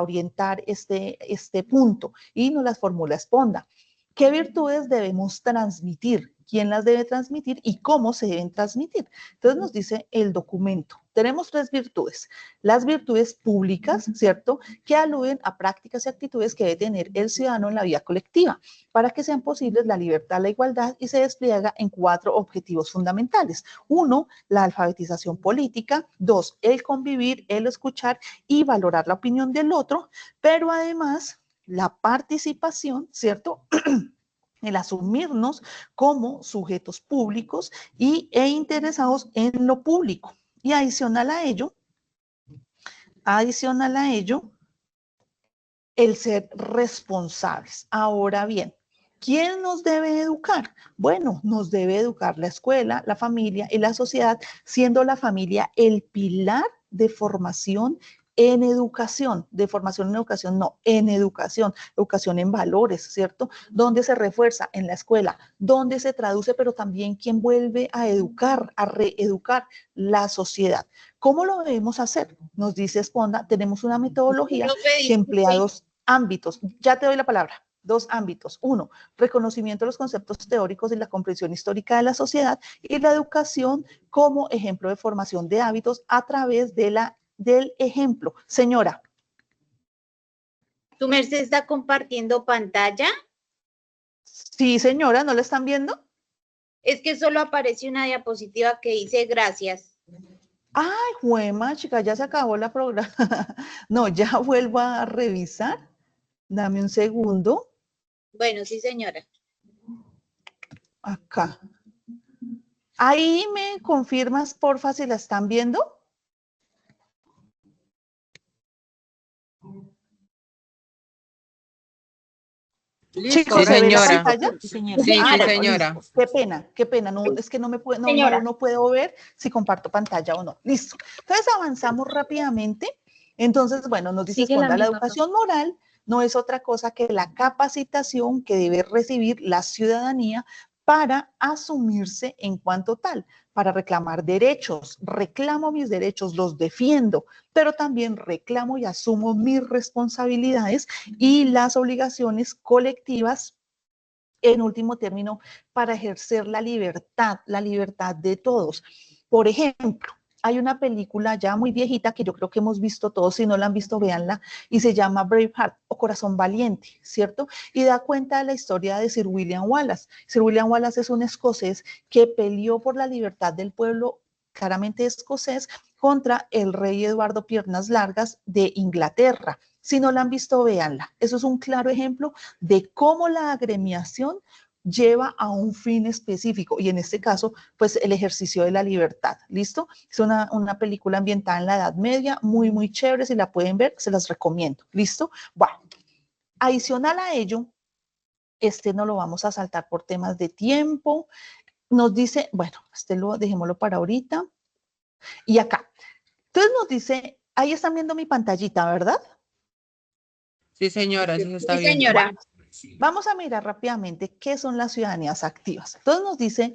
Speaker 1: orientar este punto y nos las formula Sponda. ¿Qué virtudes debemos transmitir? ¿Quién las debe transmitir y cómo se deben transmitir? Entonces nos dice el documento. Tenemos 3 virtudes. Las virtudes públicas, ¿cierto? Que aluden a prácticas y actitudes que debe tener el ciudadano en la vida colectiva para que sean posibles la libertad, la igualdad y se despliega en 4 objetivos fundamentales. 1, la alfabetización política. 2, el convivir, el escuchar y valorar la opinión del otro, pero además la participación, ¿cierto? El asumirnos como sujetos públicos e interesados en lo público. Y adicional a ello, el ser responsables. Ahora bien, ¿quién nos debe educar? Bueno, nos debe educar la escuela, la familia y la sociedad, siendo la familia el pilar de formación en educación, en educación en valores, ¿cierto? Donde se refuerza en la escuela, donde se traduce, pero también quien vuelve a educar, a reeducar la sociedad. ¿Cómo lo debemos hacer? Nos dice Esponda, tenemos una metodología que emplea dos ámbitos. Ya te doy la palabra. Dos ámbitos. Uno, reconocimiento de los conceptos teóricos y la comprensión histórica de la sociedad, y la educación como ejemplo de formación de hábitos a través del ejemplo. Señora.
Speaker 11: ¿Tu merced está compartiendo pantalla?
Speaker 1: Sí, señora, ¿no la están viendo?
Speaker 11: Es que solo aparece una diapositiva que dice gracias.
Speaker 1: Ay, juema, chica, ya se acabó la programa. No, ya vuelvo a revisar. Dame un segundo.
Speaker 11: Bueno, sí, señora.
Speaker 1: Acá. Ahí me confirmas, porfa, si la están viendo. Chicos, ¿se ve la pantalla?
Speaker 6: Sí, señora.
Speaker 12: Sí,
Speaker 1: Ah, bueno,
Speaker 12: señora.
Speaker 1: listo. Qué pena, no, es que no me puedo, no puedo ver si comparto pantalla o no. Listo. Entonces avanzamos rápidamente. Entonces, bueno, nos dice Esponda, la educación moral no es otra cosa que la capacitación que debe recibir la ciudadanía para asumirse en cuanto tal, para reclamar derechos. Reclamo mis derechos, los defiendo, pero también reclamo y asumo mis responsabilidades y las obligaciones colectivas, en último término, para ejercer la libertad de todos. Por ejemplo, hay una película ya muy viejita que yo creo que hemos visto todos, si no la han visto, véanla, y se llama Braveheart o Corazón Valiente, ¿cierto? Y da cuenta de la historia de Sir William Wallace. Sir William Wallace es un escocés que peleó por la libertad del pueblo, claramente escocés, contra el rey Eduardo Piernas Largas de Inglaterra. Si no la han visto, véanla. Eso es un claro ejemplo de cómo la agremiación lleva a un fin específico, y en este caso, pues el ejercicio de la libertad, ¿listo? Es una película ambientada en la Edad Media, muy, muy chévere, si la pueden ver, se las recomiendo, ¿listo? Bueno, adicional a ello, no lo vamos a saltar por temas de tiempo, nos dice, bueno, dejémoslo para ahorita, y acá, entonces nos dice, ahí están viendo mi pantallita, ¿verdad?
Speaker 12: Sí, señora, sí se está viendo.
Speaker 11: Señora.
Speaker 1: Bueno, vamos a mirar rápidamente qué son las ciudadanías activas. Entonces nos dice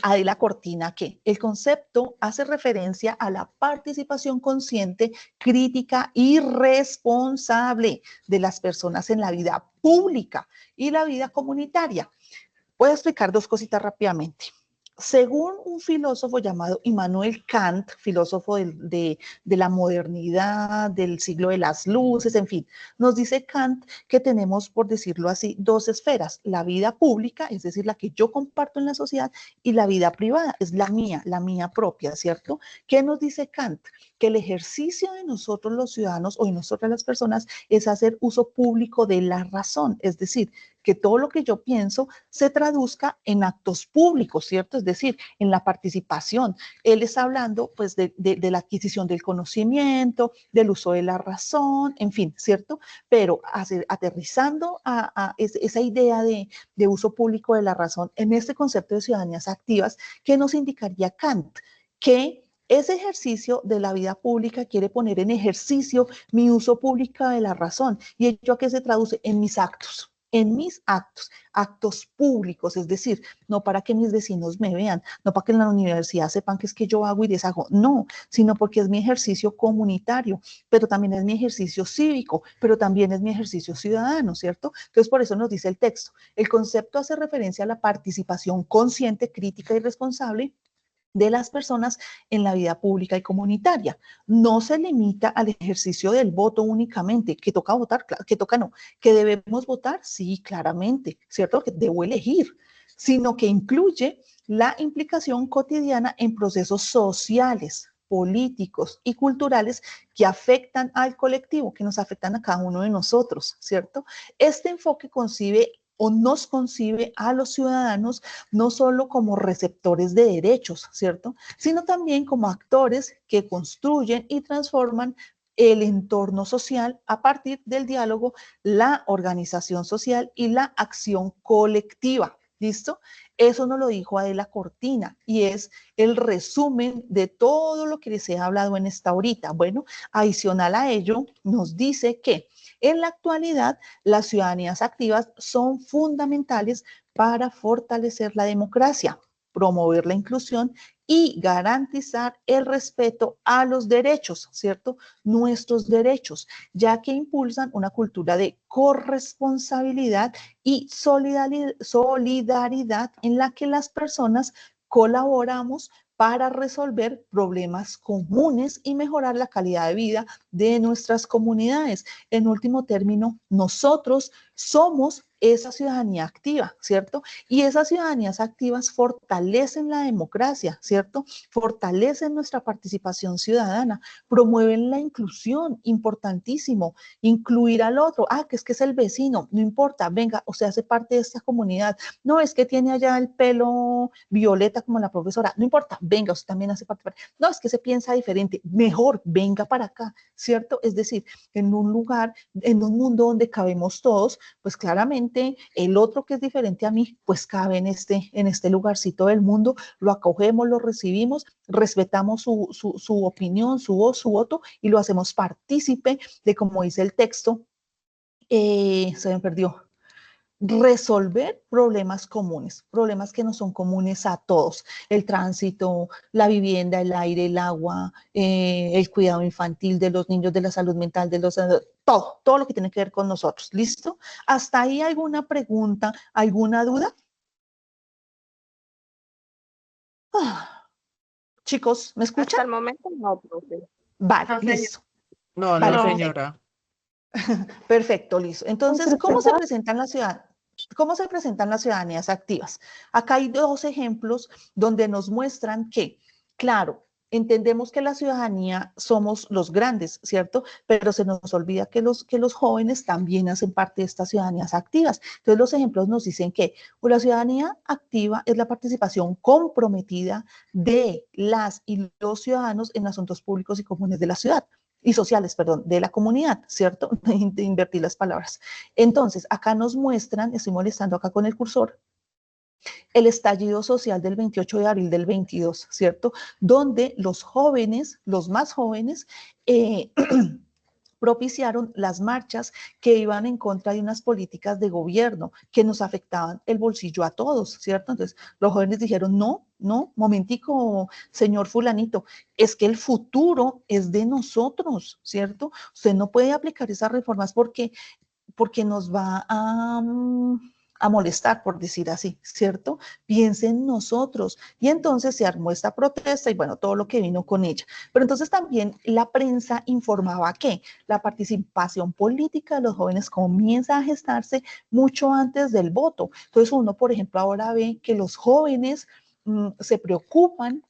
Speaker 1: Adela Cortina que el concepto hace referencia a la participación consciente, crítica y responsable de las personas en la vida pública y la vida comunitaria. Voy a explicar dos cositas rápidamente. Según un filósofo llamado Immanuel Kant, filósofo de la modernidad, del siglo de las luces, en fin, nos dice Kant que tenemos, por decirlo así, dos esferas, la vida pública, es decir, la que yo comparto en la sociedad, y la vida privada, es la mía propia, ¿cierto? ¿Qué nos dice Kant? Que el ejercicio de nosotros los ciudadanos o de nosotras las personas es hacer uso público de la razón, es decir, que todo lo que yo pienso se traduzca en actos públicos, ¿cierto? Es decir, en la participación. Él está hablando, pues, de la adquisición del conocimiento, del uso de la razón, en fin, ¿cierto? Pero aterrizando a esa idea de uso público de la razón en este concepto de ciudadanías activas, ¿qué nos indicaría Kant? Que ese ejercicio de la vida pública quiere poner en ejercicio mi uso público de la razón. ¿Y ello a qué se traduce? En mis actos. En mis actos públicos, es decir, no para que mis vecinos me vean, no para que en la universidad sepan que es que yo hago y deshago, no, sino porque es mi ejercicio comunitario, pero también es mi ejercicio cívico, pero también es mi ejercicio ciudadano, ¿cierto? Entonces, por eso nos dice el texto, el concepto hace referencia a la participación consciente, crítica y responsable de las personas en la vida pública y comunitaria. No se limita al ejercicio del voto únicamente, que toca votar, que toca no, que debemos votar, sí, claramente, ¿cierto? Que debo elegir, sino que incluye la implicación cotidiana en procesos sociales, políticos y culturales que afectan al colectivo, que nos afectan a cada uno de nosotros, ¿cierto? Este enfoque concibe o nos concibe a los ciudadanos no solo como receptores de derechos, ¿cierto? Sino también como actores que construyen y transforman el entorno social a partir del diálogo, la organización social y la acción colectiva. ¿Listo? Eso nos lo dijo Adela Cortina y es el resumen de todo lo que les he hablado en esta horita. Bueno, adicional a ello, nos dice que en la actualidad las ciudadanías activas son fundamentales para fortalecer la democracia, promover la inclusión y garantizar el respeto a los derechos, ¿cierto? Nuestros derechos, ya que impulsan una cultura de corresponsabilidad y solidaridad en la que las personas colaboramos para resolver problemas comunes y mejorar la calidad de vida de nuestras comunidades. En último término, nosotros somos esa ciudadanía activa, ¿cierto? Y esas ciudadanías activas fortalecen la democracia, ¿cierto? Fortalecen nuestra participación ciudadana, promueven la inclusión, importantísimo, incluir al otro, que es el vecino, no importa, venga, o sea, hace parte de esta comunidad, no, es que tiene allá el pelo violeta como la profesora, no importa, venga, usted también hace parte, no, es que se piensa diferente, mejor, venga para acá, ¿cierto? Es decir, en un lugar, en un mundo donde cabemos todos, pues claramente el otro que es diferente a mí, pues cabe en este lugarcito del mundo, lo acogemos, lo recibimos, respetamos su opinión, su voz, su voto y lo hacemos partícipe de, como dice el texto, se me perdió, resolver problemas comunes, problemas que no son comunes a todos, el tránsito, la vivienda, el aire, el agua, el cuidado infantil de los niños, de la salud mental, de los todo lo que tiene que ver con nosotros. ¿Listo? ¿Hasta ahí alguna pregunta, alguna duda? Chicos, ¿me escuchan?
Speaker 2: Hasta el momento no, profe.
Speaker 1: Vale, listo.
Speaker 12: No,
Speaker 1: vale,
Speaker 12: no, señora.
Speaker 1: Perfecto, listo. Entonces, ¿cómo se presentan las ciudades? ¿Cómo se presentan las ciudadanías activas? Acá hay dos ejemplos donde nos muestran que, claro, entendemos que la ciudadanía somos los grandes, ¿cierto? Pero se nos olvida que los jóvenes también hacen parte de estas ciudadanías activas. Entonces, los ejemplos nos dicen que la ciudadanía activa es la participación comprometida de las y los ciudadanos en asuntos públicos y comunes de la ciudad. Y sociales, perdón, de la comunidad, ¿cierto? De invertir las palabras. Entonces, acá nos muestran, estoy molestando acá con el cursor, el estallido social del 28 de abril del 22, ¿cierto? Donde los jóvenes, los más jóvenes, propiciaron las marchas que iban en contra de unas políticas de gobierno que nos afectaban el bolsillo a todos, ¿cierto? Entonces, los jóvenes dijeron, no, momentico, señor fulanito, es que el futuro es de nosotros, ¿cierto? Usted no puede aplicar esas reformas porque nos va a molestar, por decir así, ¿cierto? Piense en nosotros. Y entonces se armó esta protesta y bueno, todo lo que vino con ella. Pero entonces también la prensa informaba que la participación política de los jóvenes comienza a gestarse mucho antes del voto. Entonces uno, por ejemplo, ahora ve que los jóvenes se preocupan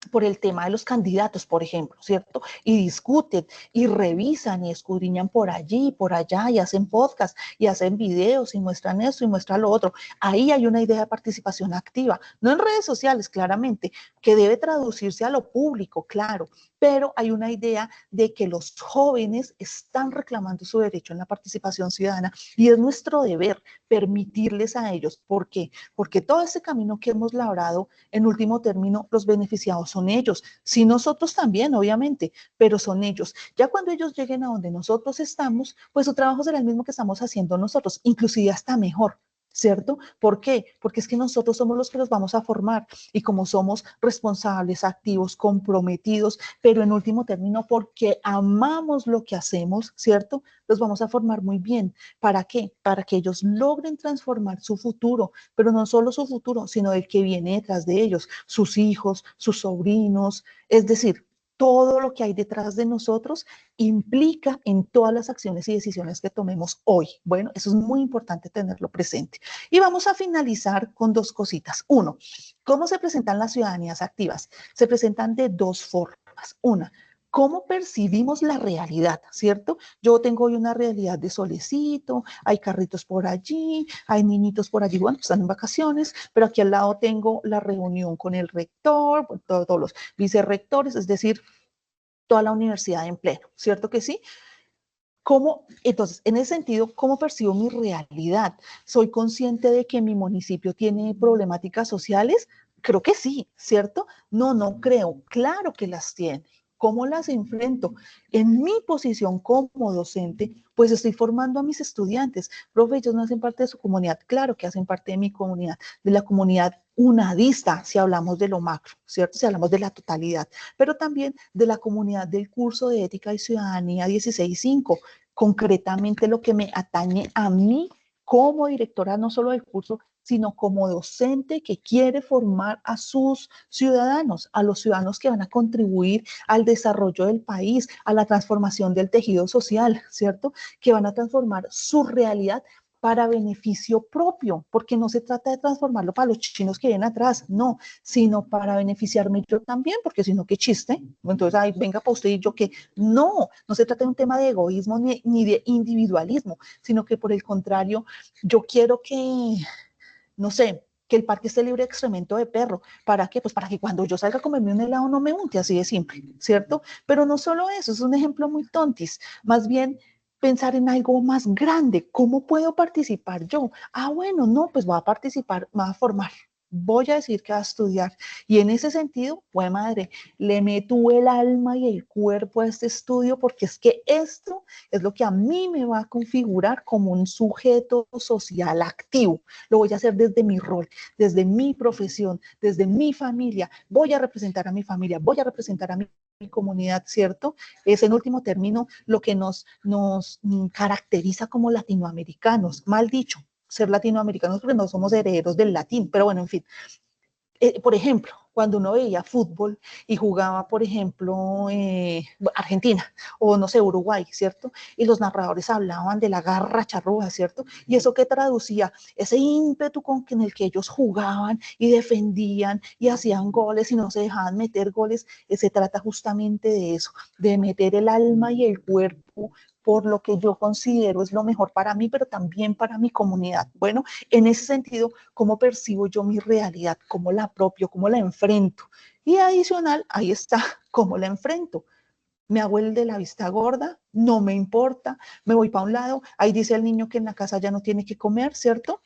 Speaker 1: por el tema de los candidatos, por ejemplo, ¿cierto? Y discuten y revisan y escudriñan por allí, por allá, y hacen podcast, y hacen videos, y muestran esto y muestran lo otro. Ahí hay una idea de participación activa, no en redes sociales, claramente, que debe traducirse a lo público, claro, pero hay una idea de que los jóvenes están reclamando su derecho en la participación ciudadana y es nuestro deber permitirles a ellos. ¿Por qué? Porque todo ese camino que hemos labrado, en último término, los beneficiados son ellos. Sí, nosotros también, obviamente, pero son ellos. Ya cuando ellos lleguen a donde nosotros estamos, pues su trabajo será el mismo que estamos haciendo nosotros, inclusive hasta mejor. ¿Cierto? ¿Por qué? Porque es que nosotros somos los que los vamos a formar y como somos responsables, activos, comprometidos, pero en último término porque amamos lo que hacemos, ¿cierto? Los vamos a formar muy bien. ¿Para qué? Para que ellos logren transformar su futuro, pero no solo su futuro, sino el que viene detrás de ellos, sus hijos, sus sobrinos, es decir, todo lo que hay detrás de nosotros implica en todas las acciones y decisiones que tomemos hoy. Bueno, eso es muy importante tenerlo presente. Y vamos a finalizar con dos cositas. Uno, ¿cómo se presentan las ciudadanías activas? Se presentan de dos formas. formas. Una, cómo percibimos la realidad, ¿cierto? Yo tengo hoy una realidad de solecito, hay carritos por allí, hay niñitos por allí, bueno, están en vacaciones, pero aquí al lado tengo la reunión con el rector, todos los vicerrectores, es decir, toda la universidad en pleno, ¿cierto que sí? Entonces, en ese sentido, ¿cómo percibo mi realidad? ¿Soy consciente de que mi municipio tiene problemáticas sociales? Creo que sí, ¿cierto? No, no creo. Claro que las tiene. ¿Cómo las enfrento? En mi posición como docente, pues estoy formando a mis estudiantes. Profe, ellos no hacen parte de su comunidad. Claro que hacen parte de mi comunidad, de la comunidad unadista, si hablamos de lo macro, ¿cierto? Si hablamos de la totalidad, pero también de la comunidad del curso de Ética y Ciudadanía 16.5, concretamente lo que me atañe a mí como directora, no solo del curso, sino como docente que quiere formar a sus ciudadanos, a los ciudadanos que van a contribuir al desarrollo del país, a la transformación del tejido social, ¿cierto? Que van a transformar su realidad para beneficio propio, porque no se trata de transformarlo para los chinos que vienen atrás, no, sino para beneficiarme yo también, porque si no, qué chiste, entonces, ay, venga para usted y yo que no se trata de un tema de egoísmo ni de individualismo, sino que por el contrario, yo quiero que, no sé, que el parque esté libre de excremento de perro. ¿Para qué? Pues para que cuando yo salga a comerme un helado no me unte, así de simple, ¿cierto? Pero no solo eso, es un ejemplo muy tontis, más bien pensar en algo más grande. ¿Cómo puedo participar yo? Ah, bueno, no, pues voy a participar, me voy a formar. Voy a decir que va a estudiar. Y en ese sentido, pues madre, le meto el alma y el cuerpo a este estudio porque es que esto es lo que a mí me va a configurar como un sujeto social activo. Lo voy a hacer desde mi rol, desde mi profesión, desde mi familia. Voy a representar a mi familia, voy a representar a mi comunidad, ¿cierto? Es en último término lo que nos caracteriza como latinoamericanos, mal dicho, ser latinoamericanos porque no somos herederos del latín, pero bueno, en fin. Por ejemplo, cuando uno veía fútbol y jugaba, por ejemplo, Argentina o no sé, Uruguay, ¿cierto? Y los narradores hablaban de la garra charrúa, ¿cierto? Y eso que traducía ese ímpetu con en el que ellos jugaban y defendían y hacían goles y no se dejaban meter goles, se trata justamente de eso, de meter el alma y el cuerpo por lo que yo considero es lo mejor para mí, pero también para mi comunidad. Bueno, en ese sentido, ¿cómo percibo yo mi realidad? ¿Cómo la apropio? ¿Cómo la enfrento? Y adicional, ahí está, ¿cómo la enfrento? Me hago el de la vista gorda, no me importa, me voy para un lado, ahí dice el niño que en la casa ya no tiene que comer, ¿cierto?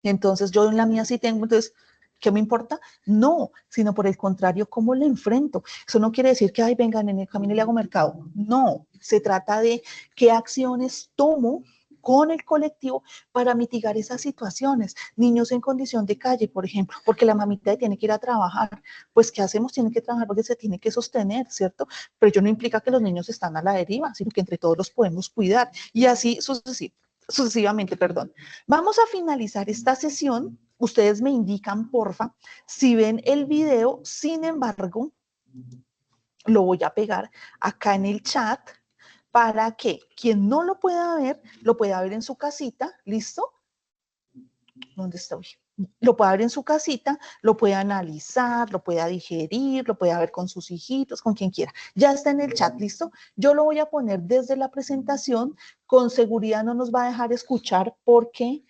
Speaker 1: Entonces yo en la mía sí tengo, entonces, ¿qué me importa? No, sino por el contrario, ¿cómo le enfrento? Eso no quiere decir que, ay, vengan en el camino y le hago mercado. No, se trata de qué acciones tomo con el colectivo para mitigar esas situaciones. Niños en condición de calle, por ejemplo, porque la mamita tiene que ir a trabajar. Pues, ¿qué hacemos? Tienen que trabajar porque se tiene que sostener, ¿cierto? Pero ello no implica que los niños están a la deriva, sino que entre todos los podemos cuidar. Y así sucesivamente, perdón. Vamos a finalizar esta sesión. Ustedes me indican, porfa, si ven el video. Sin embargo, lo voy a pegar acá en el chat para que quien no lo pueda ver en su casita. ¿Listo? ¿Dónde estoy? Lo pueda ver en su casita, lo pueda analizar, lo pueda digerir, lo pueda ver con sus hijitos, con quien quiera. Ya está en el chat, ¿listo? Yo lo voy a poner desde la presentación. Con seguridad no nos va a dejar escuchar porque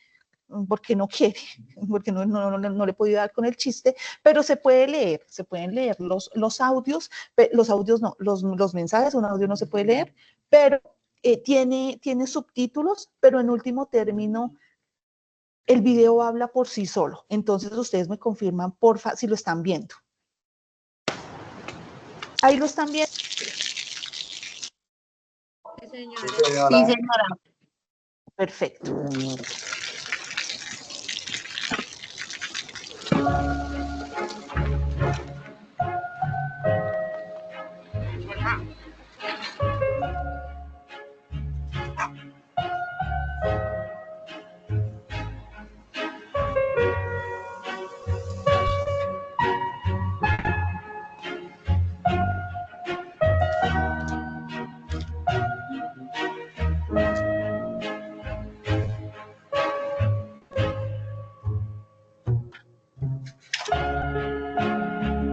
Speaker 1: no quiere, porque no le he podido dar con el chiste, pero se pueden leer los audios, no, los mensajes, un audio no se puede leer, pero tiene subtítulos, pero en último término, el video habla por sí solo. Entonces ustedes me confirman, porfa, si lo están viendo. Ahí lo están viendo.
Speaker 11: Sí, señora.
Speaker 8: Sí, señora.
Speaker 1: Perfecto.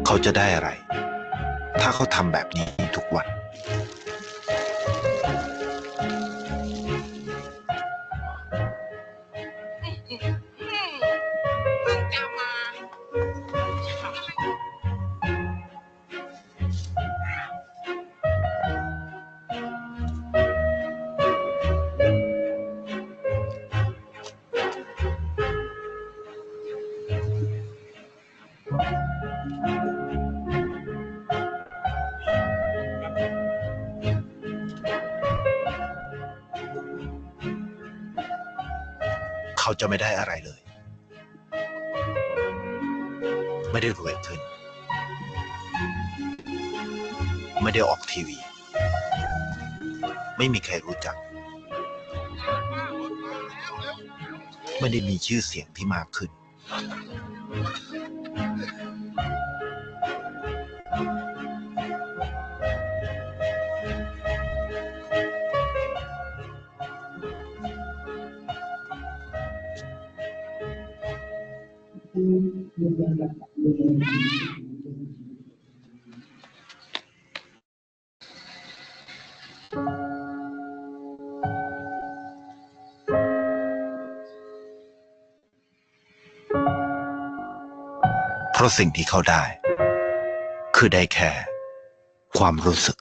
Speaker 13: เขาจะได้อะไร ถ้าเขาทำแบบนี้ทุกวัน เขาจะไม่ได้อะไรเลย ไม่ได้รวยขึ้น ไม่ได้ออกทีวี ไม่มีใครรู้จัก ไม่ได้มีชื่อเสียงที่มากขึ้น เพราะสิ่งที่เขาได้ คือได้แค่ความรู้สึก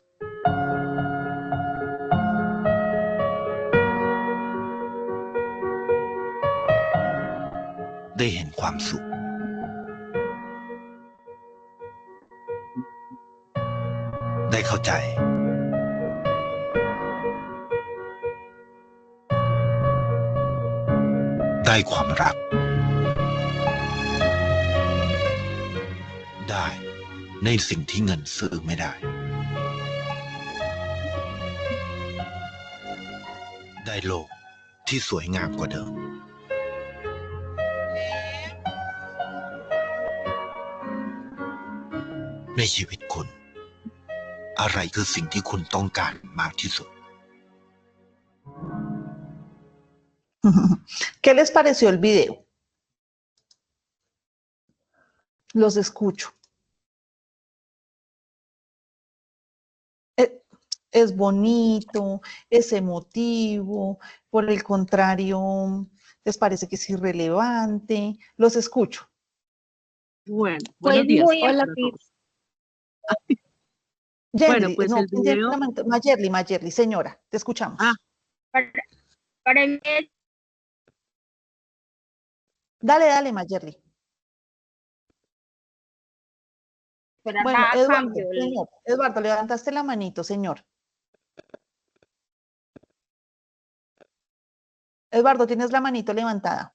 Speaker 13: ได้เห็นความสุข ได้เข้าใจ ได้ความรัก ได้ในสิ่งที่เงินซื้อไม่ได้ ได้โลกที่สวยงามกว่าเดิม ในชีวิตคุณ อะไรคือสิ่งที่คุณต้องการมากที่สุด
Speaker 1: ¿Qué les pareció el video? Los escucho. Es bonito, es emotivo, por el contrario, ¿les parece que es irrelevante? Los escucho.
Speaker 10: Bueno,
Speaker 11: Pues
Speaker 10: buenos días.
Speaker 11: muy
Speaker 10: Hola. Bueno, pues el video...
Speaker 1: Mayerly, señora, te escuchamos.
Speaker 11: para mí es
Speaker 1: Dale, Mayerly.
Speaker 11: para
Speaker 1: Bueno,
Speaker 11: nada
Speaker 1: Eduardo,
Speaker 11: cambio.
Speaker 1: señor, Eduardo, levantaste la manito, señor. Eduardo, tienes la manito levantada.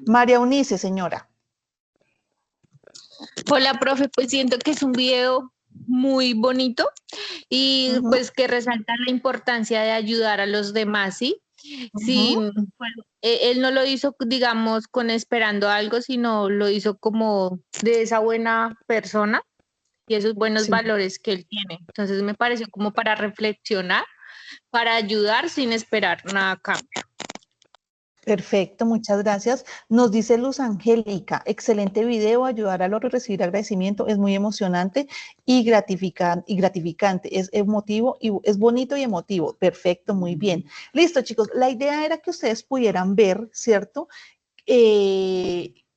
Speaker 1: María Eunice, señora.
Speaker 14: Hola, profe, pues siento que es un video muy bonito y pues que resalta la importancia de ayudar a los demás, ¿sí? Sí, pues, él no lo hizo, digamos, con esperando algo, sino lo hizo como de esa buena persona y esos buenos valores que él tiene. Entonces me pareció como para reflexionar, para ayudar sin esperar nada a cambio.
Speaker 1: Perfecto, muchas gracias. Nos dice Luz Angélica, excelente video, ayudar al otro a recibir agradecimiento, es muy emocionante y gratificante, es emotivo y es bonito y emotivo. Perfecto, muy bien. Listo, chicos, la idea era que ustedes pudieran ver, ¿cierto?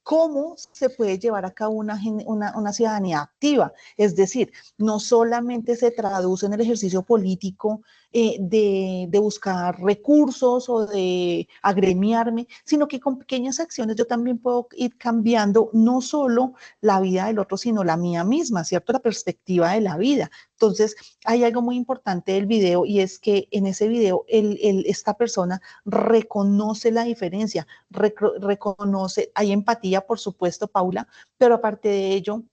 Speaker 1: Cómo se puede llevar a cabo una ciudadanía activa. Es decir, no solamente se traduce en el ejercicio político de buscar recursos o de agremiarme, sino que con pequeñas acciones yo también puedo ir cambiando no solo la vida del otro, sino la mía misma, ¿cierto? La perspectiva de la vida. Entonces, hay algo muy importante del video y es que en ese video esta persona reconoce la diferencia, reconoce, hay empatía, por supuesto, Paula, pero aparte de ello,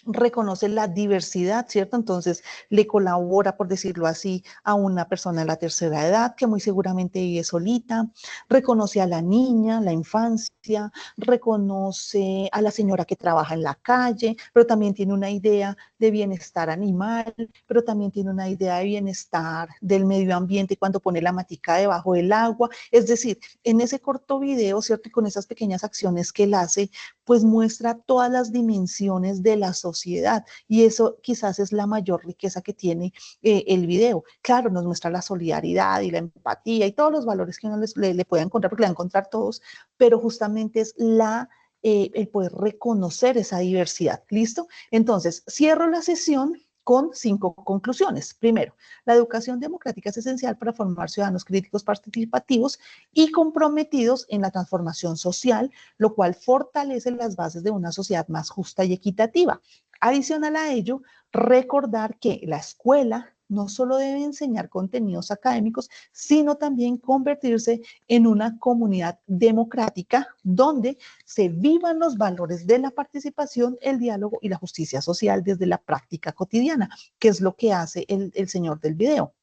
Speaker 1: reconoce la diversidad, ¿cierto? Entonces le colabora, por decirlo así, a una persona de la tercera edad que muy seguramente vive solita, reconoce a la niña, la infancia, reconoce a la señora que trabaja en la calle, pero también tiene una idea de bienestar animal, pero también tiene una idea de bienestar del medio ambiente cuando pone la matica debajo del agua. Es decir, en ese corto video, ¿cierto? Y con esas pequeñas acciones que él hace, pues muestra todas las dimensiones de la sociedad y eso quizás es la mayor riqueza que tiene el video. Claro, nos muestra la solidaridad y la empatía y todos los valores que uno le puede encontrar, porque le va a encontrar todos, pero justamente es el poder reconocer esa diversidad. ¿Listo? Entonces, cierro la sesión con 5 conclusiones. Primero, la educación democrática es esencial para formar ciudadanos críticos participativos y comprometidos en la transformación social, lo cual fortalece las bases de una sociedad más justa y equitativa. Adicional a ello, recordar que la escuela no solo debe enseñar contenidos académicos, sino también convertirse en una comunidad democrática donde se vivan los valores de la participación, el diálogo y la justicia social desde la práctica cotidiana, que es lo que hace el señor del video.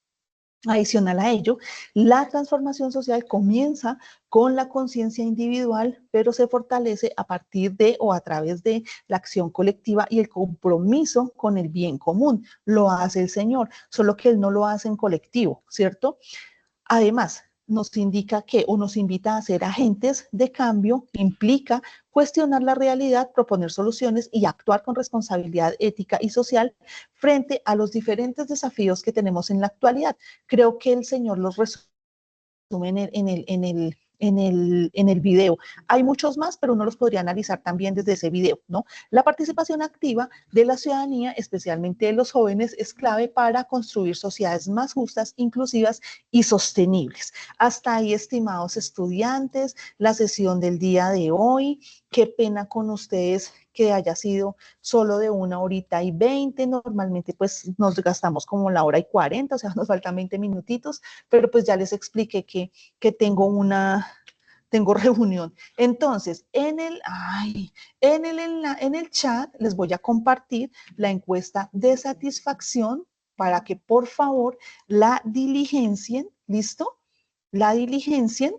Speaker 1: Adicional a ello, la transformación social comienza con la conciencia individual, pero se fortalece a partir de o a través de la acción colectiva y el compromiso con el bien común. Lo hace el Señor, solo que Él no lo hace en colectivo, ¿cierto? Además, nos indica que o nos invita a ser agentes de cambio, implica cuestionar la realidad, proponer soluciones y actuar con responsabilidad ética y social frente a los diferentes desafíos que tenemos en la actualidad. Creo que el Señor los resume en el video. Hay muchos más, pero uno los podría analizar también desde ese video, ¿no? La participación activa de la ciudadanía, especialmente de los jóvenes, es clave para construir sociedades más justas, inclusivas y sostenibles. Hasta ahí, estimados estudiantes, la sesión del día de hoy. Qué pena con ustedes que haya sido solo de 1 hora y 20. Normalmente pues nos gastamos como la 1 hora y 40, o sea, nos faltan 20 minutitos, pero pues ya les expliqué que tengo reunión. Entonces, en el chat les voy a compartir la encuesta de satisfacción para que por favor la diligencien, ¿listo? La diligencien.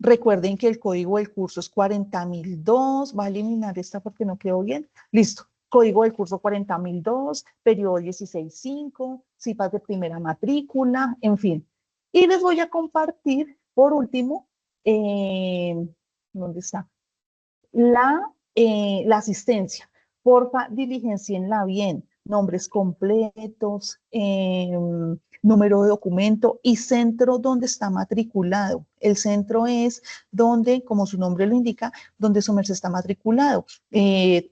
Speaker 1: Recuerden que el código del curso es 40.002. Va a eliminar esta porque no quedó bien. Listo. Código del curso 40.002, periodo 16.5, citas de primera matrícula, en fin. Y les voy a compartir, por último, ¿dónde está? La asistencia. Porfa, diligencienla bien. Nombres completos, número de documento y centro donde está matriculado. El centro es donde, como su nombre lo indica, donde su merced está matriculado.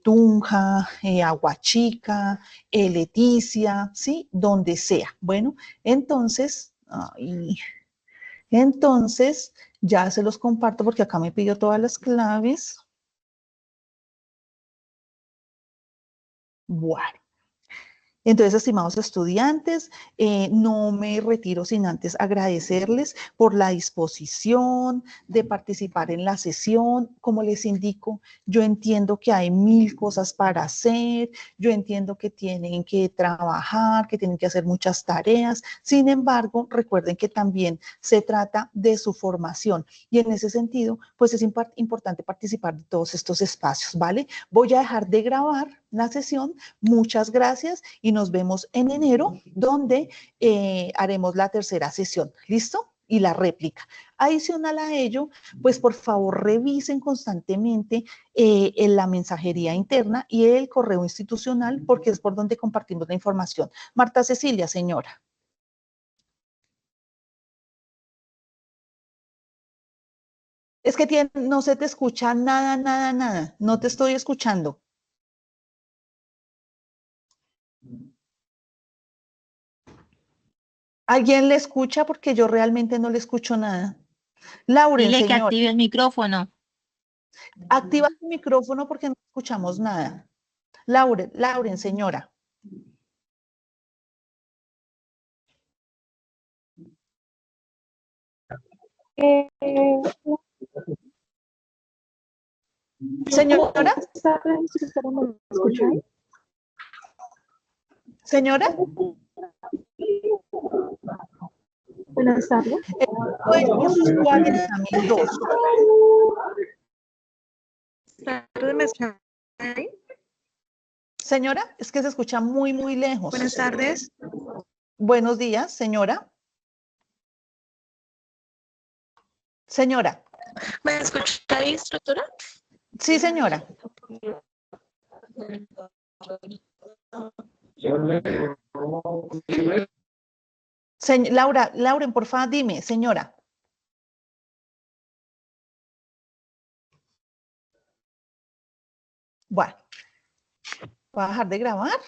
Speaker 1: Tunja, Aguachica, Leticia, ¿sí? Donde sea. Bueno, entonces, ya se los comparto porque acá me pidió todas las claves. Bueno. Entonces, estimados estudiantes, no me retiro sin antes agradecerles por la disposición de participar en la sesión. Como les indico, yo entiendo que hay 1000 cosas para hacer, yo entiendo que tienen que trabajar, que tienen que hacer muchas tareas. Sin embargo, recuerden que también se trata de su formación y en ese sentido, pues es importante participar de todos estos espacios, ¿vale? Voy a dejar de grabar la sesión. Muchas gracias y nos vemos en enero, donde haremos la tercera sesión. ¿Listo? Y la réplica. Adicional a ello, pues por favor revisen constantemente en la mensajería interna y el correo institucional, porque es por donde compartimos la información. Marta Cecilia, señora. Es que no se te escucha nada, nada, nada. No te estoy escuchando. ¿Alguien le escucha? Porque yo realmente no le escucho nada. Lauren,
Speaker 15: Dile que
Speaker 1: señor.
Speaker 15: active el micrófono.
Speaker 1: Activa tu micrófono porque no escuchamos nada. Lauren, señora. Señora. Señora.
Speaker 5: Buenas tardes.
Speaker 1: El curso es 40.002. Señora, es que se escucha muy, muy lejos.
Speaker 5: Buenas tardes.
Speaker 1: Buenos días, señora. Señora.
Speaker 5: ¿Me escucha ahí, instructora?
Speaker 1: Sí, señora. Lauren, por favor, dime, señora. Bueno, voy a dejar de grabar.